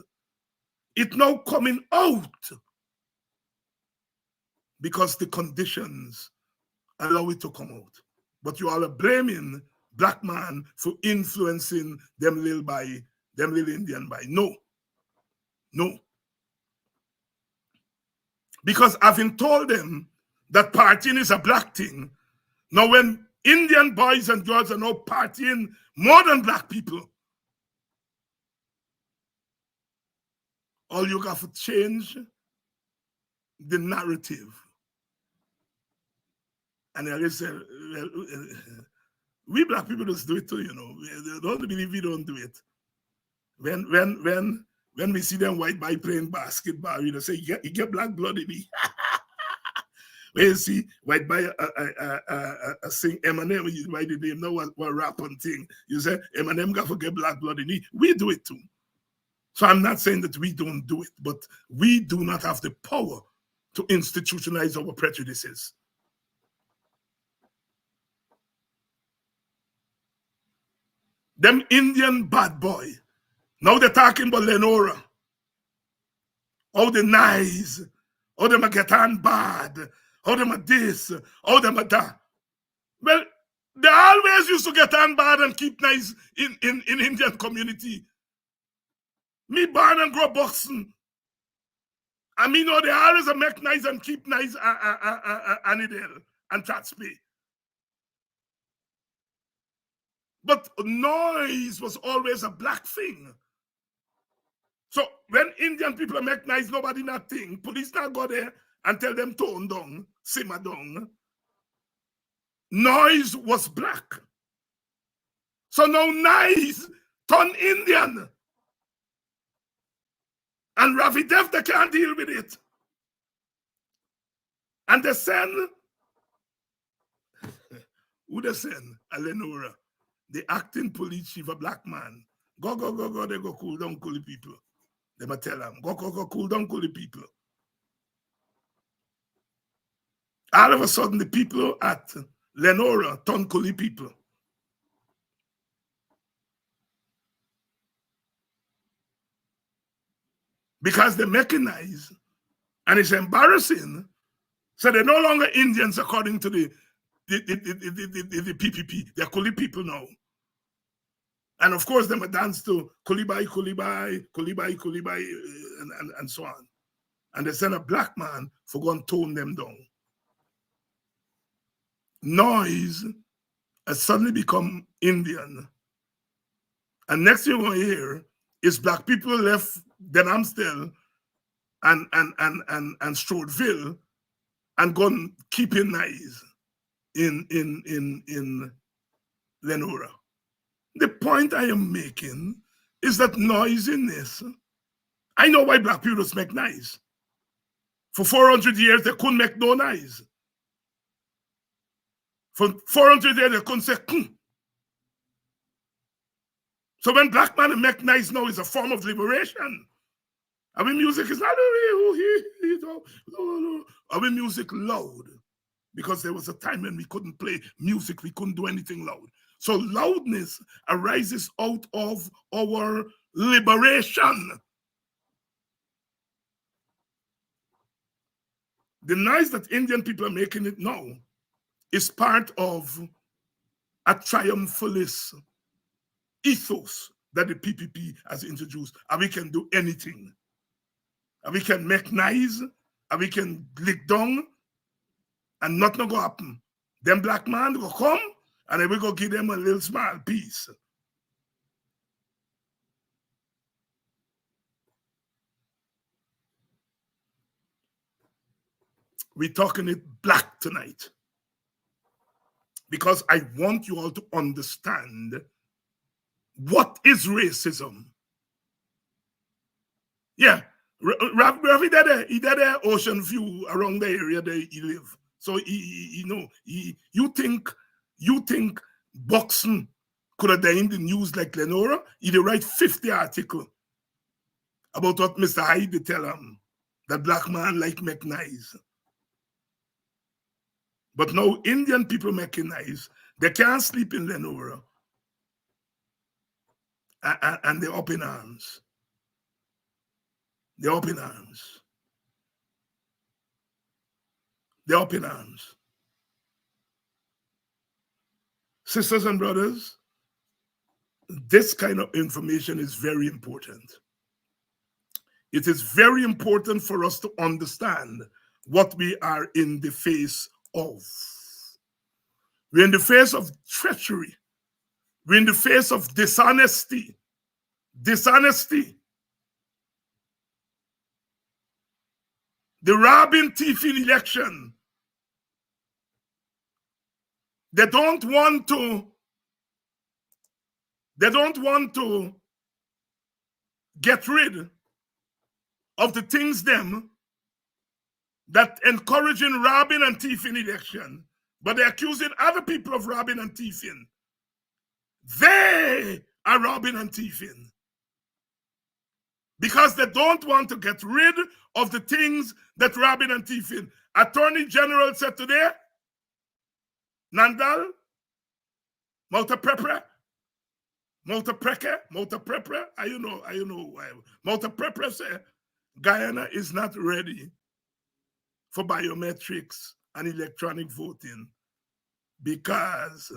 It's now coming out because the conditions allow it to come out. But you all are blaming black man for influencing them little Indian boy. No. Because having told them that partying is a black thing, now when Indian boys and girls are now partying more than black people, all you got to change the narrative. And I always say, well, we black people just do it too, you know. They don't believe we don't do it. When we see them white boy playing basketball, you know, say, you get black blood in me. When you see white boy sing Eminem, you write the name, know what rap and thing. You say, Eminem got to get black blood in me. We do it too. So I'm not saying that we don't do it, but we do not have the power to institutionalize our prejudices. Them Indian bad boy. Now they're talking about Lenora. How they nice. How them a get on bad. How them a this. How them a that. Well, they always used to get on bad and keep nice in Indian community. Me born and grow boxing. I mean, no, they always a make nice and keep nice and chat speak. But noise was always a black thing. So when Indian people make nice, nobody not think. Police not go there and tell them tone down, simmer down. Noise was black. So now nice turn Indian. And Ravi Dev, they can't deal with it. And they send, who they send? Lenora, the acting police chief, a black man. Go, they go cool down, cool the people. They might tell them, go, cool down, cool the people. All of a sudden, the people at Lenora turn cool the people. Because they mechanize, and it's embarrassing. So they're no longer Indians according to the PPP. They're Kuli people now. And of course, they might dance to Kulibai, and so on. And they send a black man for going to tone them down. Noise has suddenly become Indian. And next thing we're going to hear is black people left Denhamstel and Stroudsville and gone keeping nice in Lenora. The point I am making is that noisiness. I know why black people just make noise. For 400 years, they couldn't make no noise. For 400 years, they couldn't say, So when black man make noise now is a form of liberation. I mean, music is not, I mean, music loud. Because there was a time when we couldn't play music, we couldn't do anything loud. So loudness arises out of our liberation. The noise that Indian people are making it now is part of a triumphalist ethos that the PPP has introduced. And we can do anything. And we can make noise, and we can lick down, and nothing will happen. Them black man will come, and then we go give them a little small piece. We're talking it black tonight. Because I want you all to understand what is racism. Yeah, Ravi did a ocean view around the area that he live. So you think boxing could have done in the news like Lenora? He'd write 50 articles about what Mr. Hyde tell him, that black man like make nice. But now Indian people making nice, they can't sleep in Lenora. And they're up in arms. They're up in arms. They're up in arms. Sisters and brothers, this kind of information is very important. It is very important for us to understand what we are in the face of. We're in the face of treachery. We're in the face of dishonesty. Dishonesty. the robbing thieving election. They don't want to get rid of the things them that encouraging robbing and thieving election, but they're accusing other people of robbing and thieving. They are robbing and thieving because they don't want to get rid of the things that robbing and thieving. Attorney General said today, Nandal, Multiprepre, Multiprepre said Guyana is not ready for biometrics and electronic voting because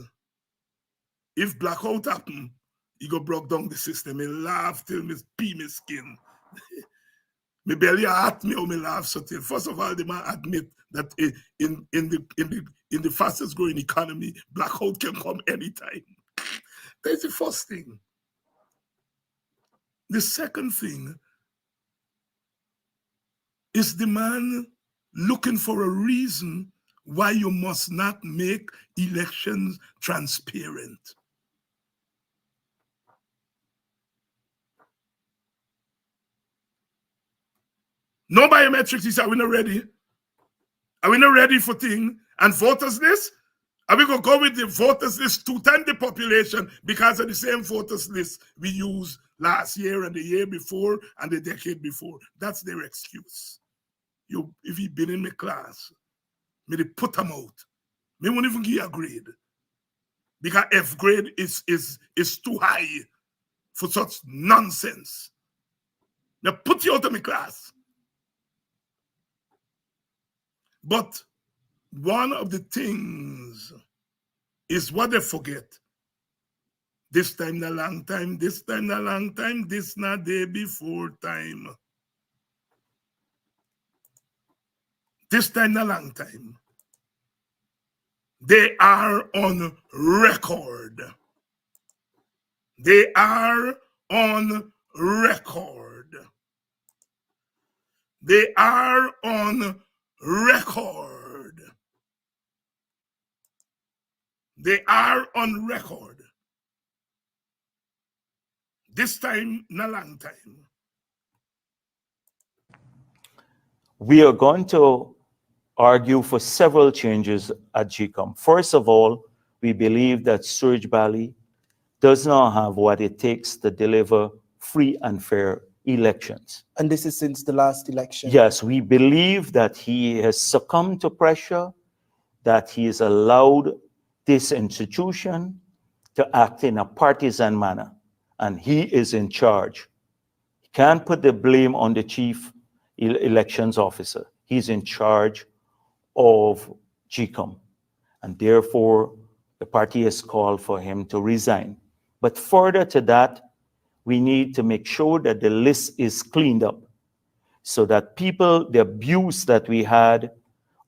if blackout happen, he go broke down the system. He laugh till me pee me skin. Me belly at me or me laugh so till. First of all, they might admit that in the fastest growing economy, blackout can come anytime. That's the first thing. The second thing is the man looking for a reason why you must not make elections transparent. No biometrics, he said, are we not ready? Are we not ready for thing? And voters list? Are we going to go with the voters list 2 times the population because of the same voters list we used last year and the year before and the decade before? That's their excuse. If you been in my class, me they put them out. Me won't even give you a grade. Because F grade is too high for such nonsense. Now put you out of my class. But one of the things is what they forget. This time na long time, this time na long time, this na day before time. This time na long time. They are on record. They are on record. They are on record. They are on record. This time, not a long time. We are going to argue for several changes at GCOM. First of all, we believe that Surge Valley does not have what it takes to deliver free and fair elections. And this is since the last election? Yes, we believe that he has succumbed to pressure, that he has allowed this institution to act in a partisan manner, and he is in charge. He can't put the blame on the chief elections officer. He's in charge of GCOM, and therefore the party has called for him to resign. But further to that, we need to make sure that the list is cleaned up so that people, the abuse that we had,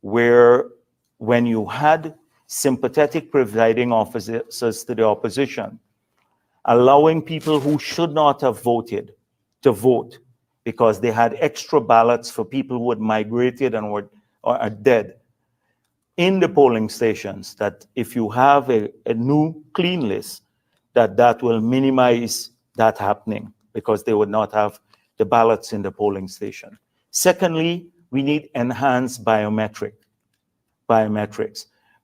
where when you had sympathetic presiding officers to the opposition, allowing people who should not have voted to vote because they had extra ballots for people who had migrated and were or are dead in the polling stations, that if you have a new clean list, that will minimize that happening because they would not have the ballots in the polling station. Secondly, we need enhanced biometrics,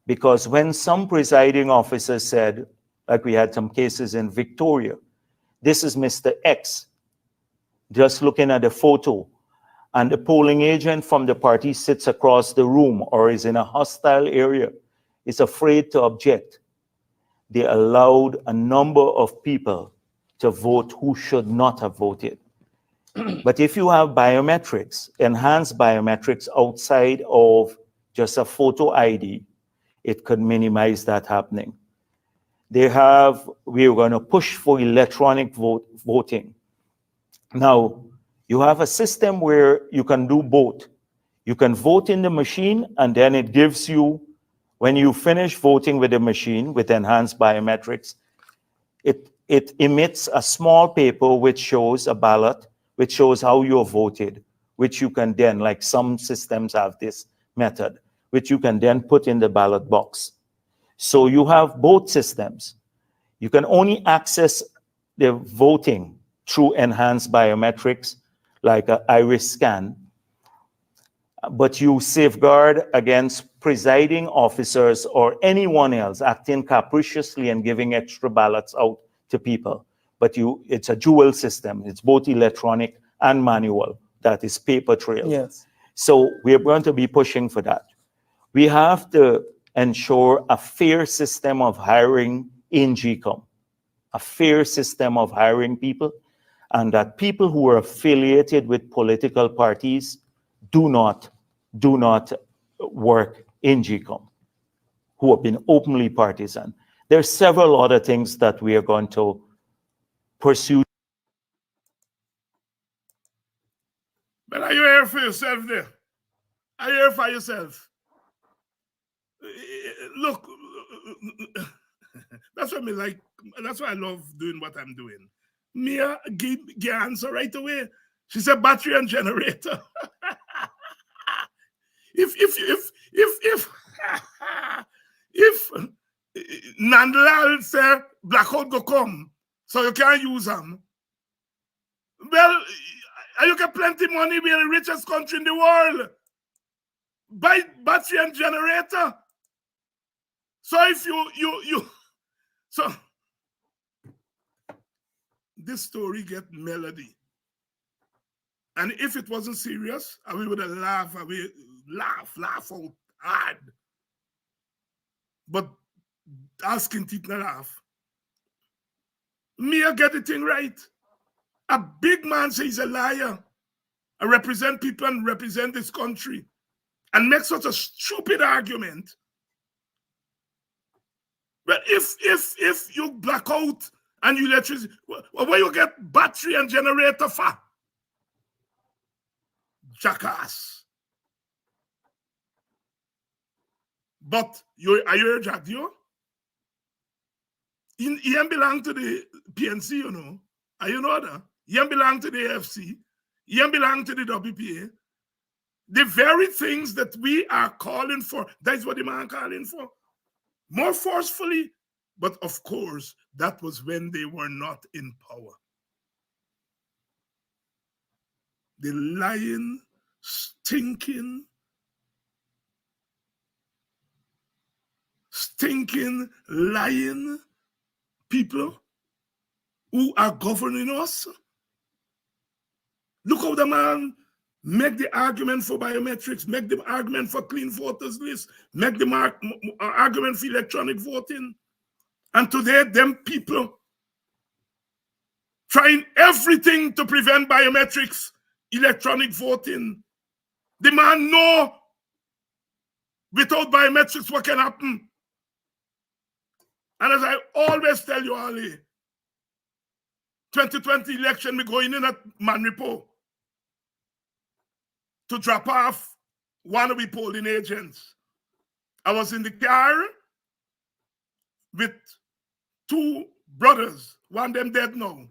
because when some presiding officers said, like we had some cases in Victoria, this is Mr. X, just looking at the photo, and the polling agent from the party sits across the room or is in a hostile area, is afraid to object. They allowed a number of people to vote who should not have voted. But if you have biometrics, enhanced biometrics outside of just a photo ID, it could minimize that happening. We are going to push for electronic voting. Now, you have a system where you can do both. You can vote in the machine, and then it gives you, when you finish voting with the machine with enhanced biometrics, it emits a small paper which shows a ballot, which shows how you voted, which you can then, like some systems have this method, which you can then put in the ballot box. So you have both systems. You can only access the voting through enhanced biometrics, like an iris scan, but you safeguard against presiding officers or anyone else acting capriciously and giving extra ballots out to people. But it's a dual system. It's both electronic and manual. That is paper trail. Yes. So we're going to be pushing for that. We have to ensure a fair system of hiring in GCOM, a fair system of hiring people, and that people who are affiliated with political parties do not work in GCOM, who have been openly partisan. There's several other things that we are going to pursue. But are you here for yourself there? Are you here for yourself? Look, that's what me like. That's why I love doing what I'm doing. Mia give answer right away. She said battery and generator. if Nandlal say blackout go come, so you can't use them. Well, you get plenty money. We're the richest country in the world. Buy battery and generator. So if so this story get melody. And if it wasn't serious, we would have laughed out hard. But asking Titna laugh. Mia get the thing right. A big man says he's a liar. I represent people and represent this country. And make such a stupid argument. But if you black out and you electricity, where you get battery and generator for? Jackass. But are you a Jadio? He belong to the PNC, you know. Are you know that? He belong to the AFC. He belong to the WPA. The very things that we are calling for, that's what the man calling for. More forcefully. But of course, that was when they were not in power. The lying, stinking, lying people who are governing us. Look how the man make the argument for biometrics, make the argument for clean voters list, make the argument for electronic voting. And today, them people trying everything to prevent biometrics, electronic voting. The man know without biometrics what can happen. And as I always tell you, Ali, 2020 election, me going in at Manripo to drop off one of the polling agents. I was in the car with two brothers. One of them dead now,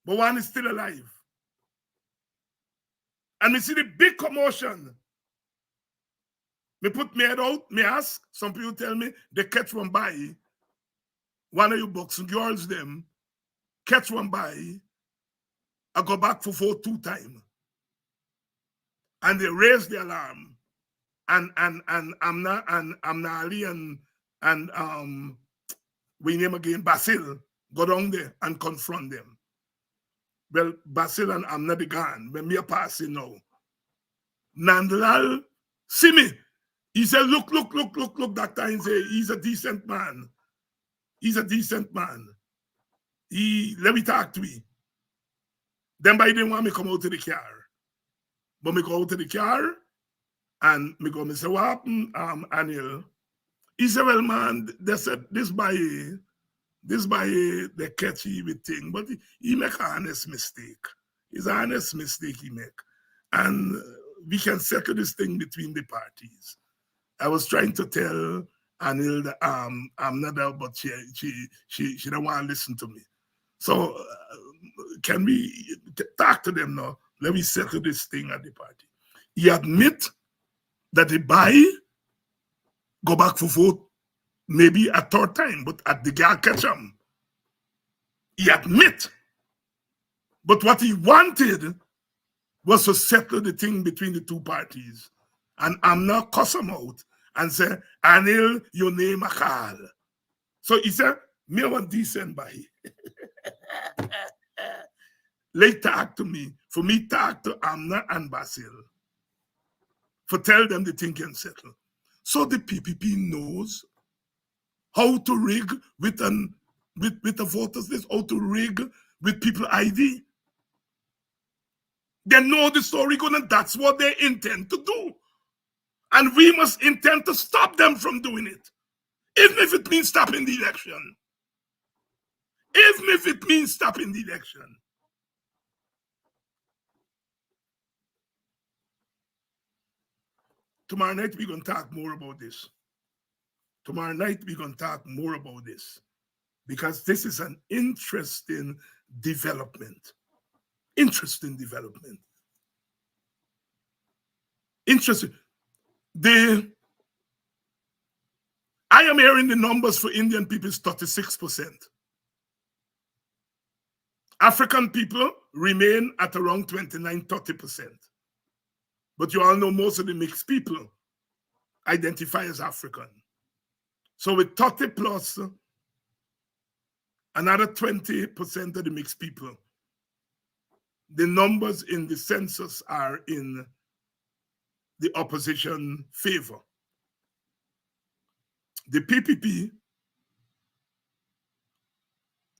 but one is still alive. And we see the big commotion. Me put my head out, me ask, some people tell me they catch one by. One of you boxing girls them, catch one by. I go back for vote 2 times. And they raise the alarm. And Amna Ali and we name again Basil go down there and confront them. Well, Basil and Amna the gone when me are passing now. Nandlal see me. He said, look, that time say he's a decent man. He's a decent man. Let me talk to me. Then by didn't want me come out to the car. But me go out to the car and me go, me say, what happened, Anil? He said, well, man, they said this by the catchy with thing, but he make an honest mistake. It's an honest mistake he make. And we can settle this thing between the parties. I was trying to tell Anil that I'm not there, but she don't want to listen to me. So can we talk to them now? let me settle this thing at the party. He admit that the buy go back for vote maybe a third time, but at the guy catch him. He admit. But what he wanted was to settle the thing between the two parties. And I'm not cuss him out and say, Anil, your name a call. So he said, me want decent buy. They talk to me. For me, talk to Amna and Basil. For tell them the thing can settle. So the PPP knows how to rig with a voters list, how to rig with people ID. They know the story going, that's what they intend to do. And we must intend to stop them from doing it. Even if it means stopping the election. Even if it means stopping the election. Tomorrow night, we're going to talk more about this. Tomorrow night, we're going to talk more about this. Because this is an interesting development. Interesting development. Interesting. I am hearing the numbers for Indian people is 36%. African people remain at around 29-30%. But you all know most of the mixed people identify as African. So with 30 plus, another 20% of the mixed people, the numbers in the census are in the opposition favor. The PPP,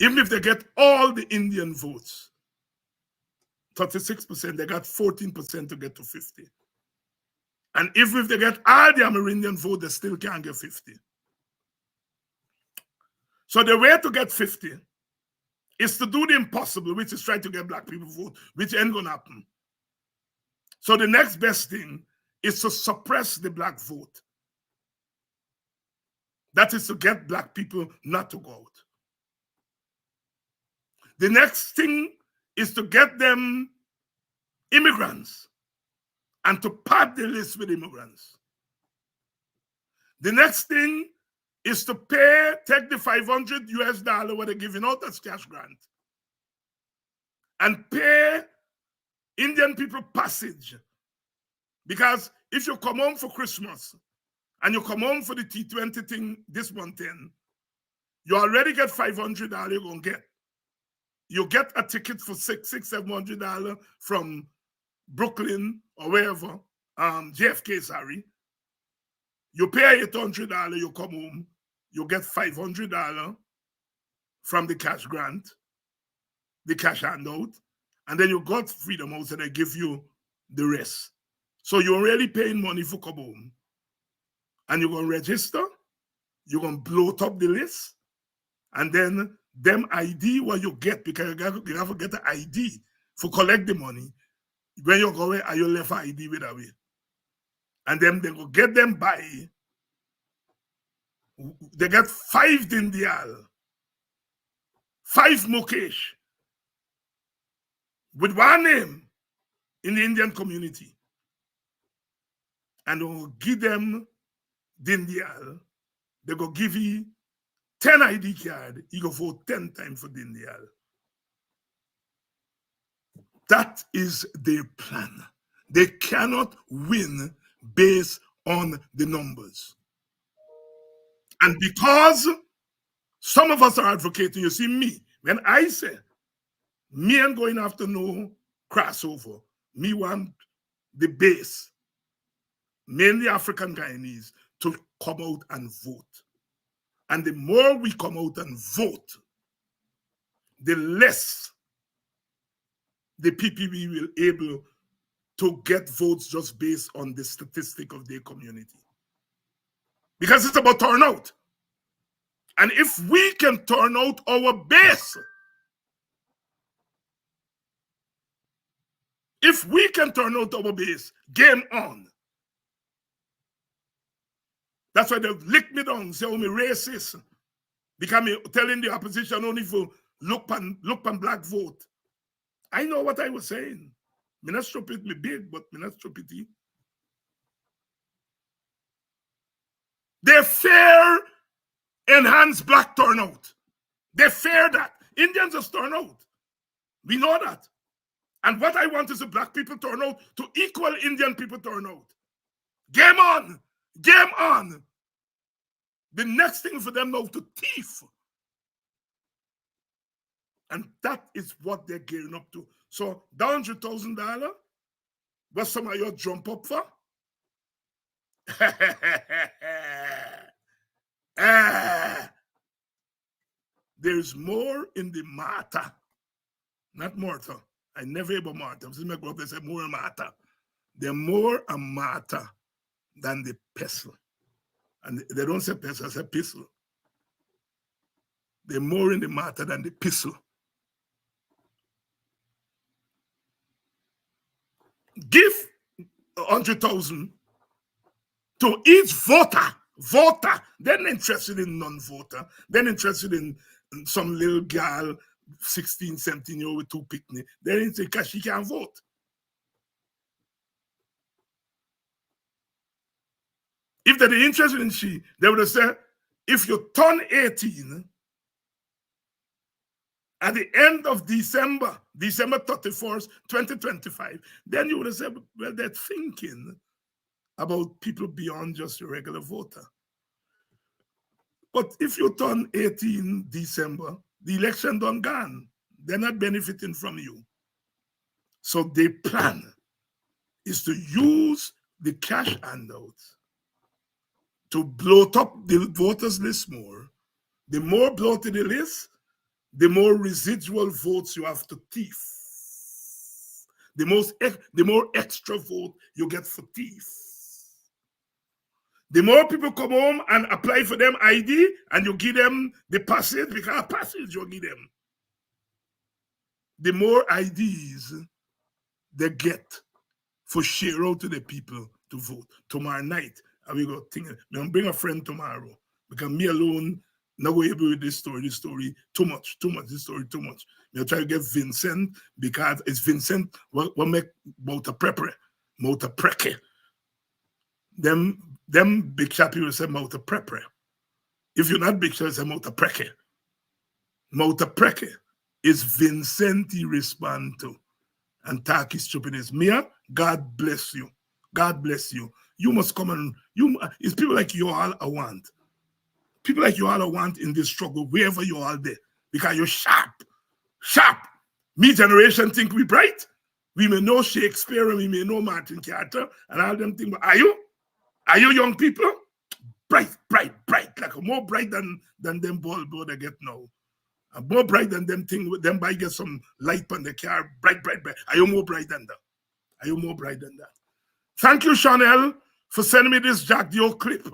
even if they get all the Indian votes, 36%, they got 14% to get to 50. And even if they get all the Amerindian vote, they still can't get 50. So the way to get 50 is to do the impossible, which is try to get black people vote, which ain't gonna happen. So the next best thing is to suppress the black vote. That is to get black people not to go out. The next thing is to get them immigrants and to pad the list with immigrants. The next thing is to take the $500 what they're giving out as cash grant and pay Indian people passage. Because if you come home for Christmas and you come home for the T20 thing this month in, you already get $500 you're going to get. You get a ticket for $700 from Brooklyn or wherever, JFK, sorry. You pay $800, you come home, you get $500 from the cash grant, the cash handout, and then you got Freedom House and they give you the rest. So you're really paying money for come home. And you're going to register, you're going to bloat up the list, and then them ID what you get, because you have to get the ID for collect the money. When you go away, are you left ID with away? And then they go get them by. They get 5 Dindial, 5 Mukesh, with one name in the Indian community. And they will give them Dindial. They go give you 10 ID card, you go vote 10 times for Dindial. That is their plan. They cannot win based on the numbers. And because some of us are advocating, you see me, when I say, me ain't going after no crossover, me want the base, mainly African Guyanese, to come out and vote. And the more we come out and vote, the less the PPP will able to get votes just based on the statistic of their community. Because it's about turnout. And if we can turn out our base, game on. That's why they lick me down, say I'm a racist. Because I'm telling the opposition only for look on black vote. I know what I was saying. Me not stupid, me big, but me not stupidity. They fear enhanced black turnout. They fear that. Indians just turn out. We know that. And what I want is the black people turn out to equal Indian people turn out. Game on. Game on. The next thing for them now to thief. And that is what they're gearing up to. So, $100,000, what some of you jump up for? There's more in the matter, not Martha. I never hear about Martha. This is my group, they say more matter. They're more a matter than the pestle. And they don't say pestle, they say pistol. They're more in the matter than the pistol. Give 100,000 to each voter. They're not interested in non-voter. They're interested in some little girl, 16, 17 year old with 2 picnic. They're interested because she can't vote. If they're interested in she, they would have said, if you turn 18 at the end of December 31st, 2025, then you would have said, well, they're thinking about people beyond just a regular voter. But if you turn 18 December, the election done gone. They're not benefiting from you. So their plan is to use the cash handouts to bloat up the voters list more. The more bloated the list, the more residual votes you have to thief. The more extra vote you get for thief. The more people come home and apply for them ID and you give them the passage, because passage you give them, the more IDs they get for share out to the people to vote. Tomorrow night, and we go think, I'm going to bring a friend tomorrow, because me alone, not going to be with this story, too much, this story, too much. I'll try to get Vincent, because it's Vincent what make Mouta Preke. Them big shot people say Mouta Prepre. If you're not big shot, say Mouta Preke. Mouta Preke is Vincent he respond to. And talk his stupidness. Mia, God bless you. God bless you. You must come and it's people like you all I want. People like you all I want in this struggle, wherever you are there. Because you're sharp. Sharp. Me generation think we bright. We may know Shakespeare and we may know Martin Carter and all them things, but are you? Are you young people? Bright, like more bright than them ball they get now. And more bright than them thing with them by get some light on the car. Bright. Are you more bright than that? Thank you, Chanel, for sending me this Jack Dio clip.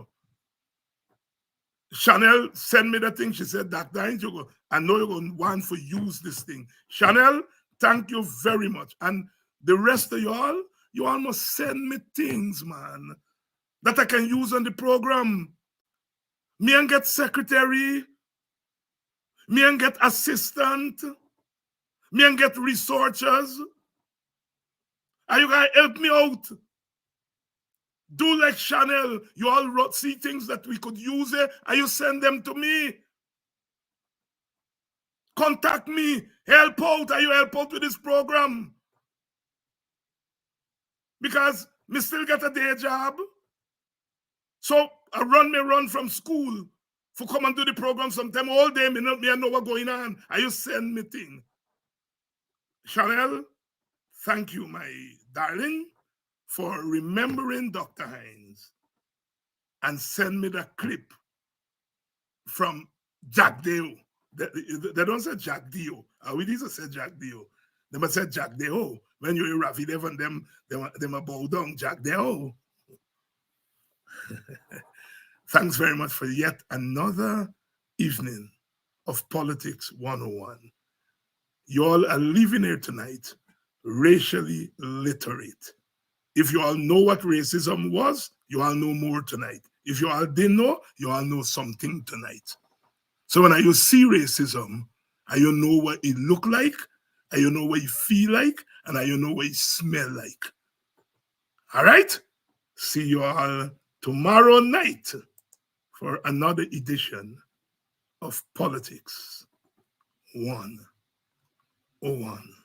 Chanel sent me the thing. She said, Dr. Hines, I know you're going to want to use this thing. Chanel, thank you very much. And the rest of you all must send me things, man, that I can use on the program. Me and get secretary. Me and get assistant. Me and get researchers. Are you going to help me out? Do like Chanel. You all see things that we could use it, and you send them to me. Contact me. Help out. Are you help out with this program? Because me still get a day job. So I run from school for come and do the program sometime all day. Me know what's going on. And you send me thing. Chanel, thank you, my darling, for remembering Dr. Hines and send me the clip from Jack Deo. They don't say Jack Dio. We need to say Jack Dio. They must say Jack Deo. When you're in Rafi Devon, them a bow down Jack Deo. Thanks very much for yet another evening of Politics 101. You all are leaving here tonight racially literate. If you all know what racism was, you all know more tonight. If you all didn't know, you all know something tonight. So when you see racism, and you know what it look like, and you know what it feel like, and you know what he smell like. All right? See you all tomorrow night for another edition of Politics 101.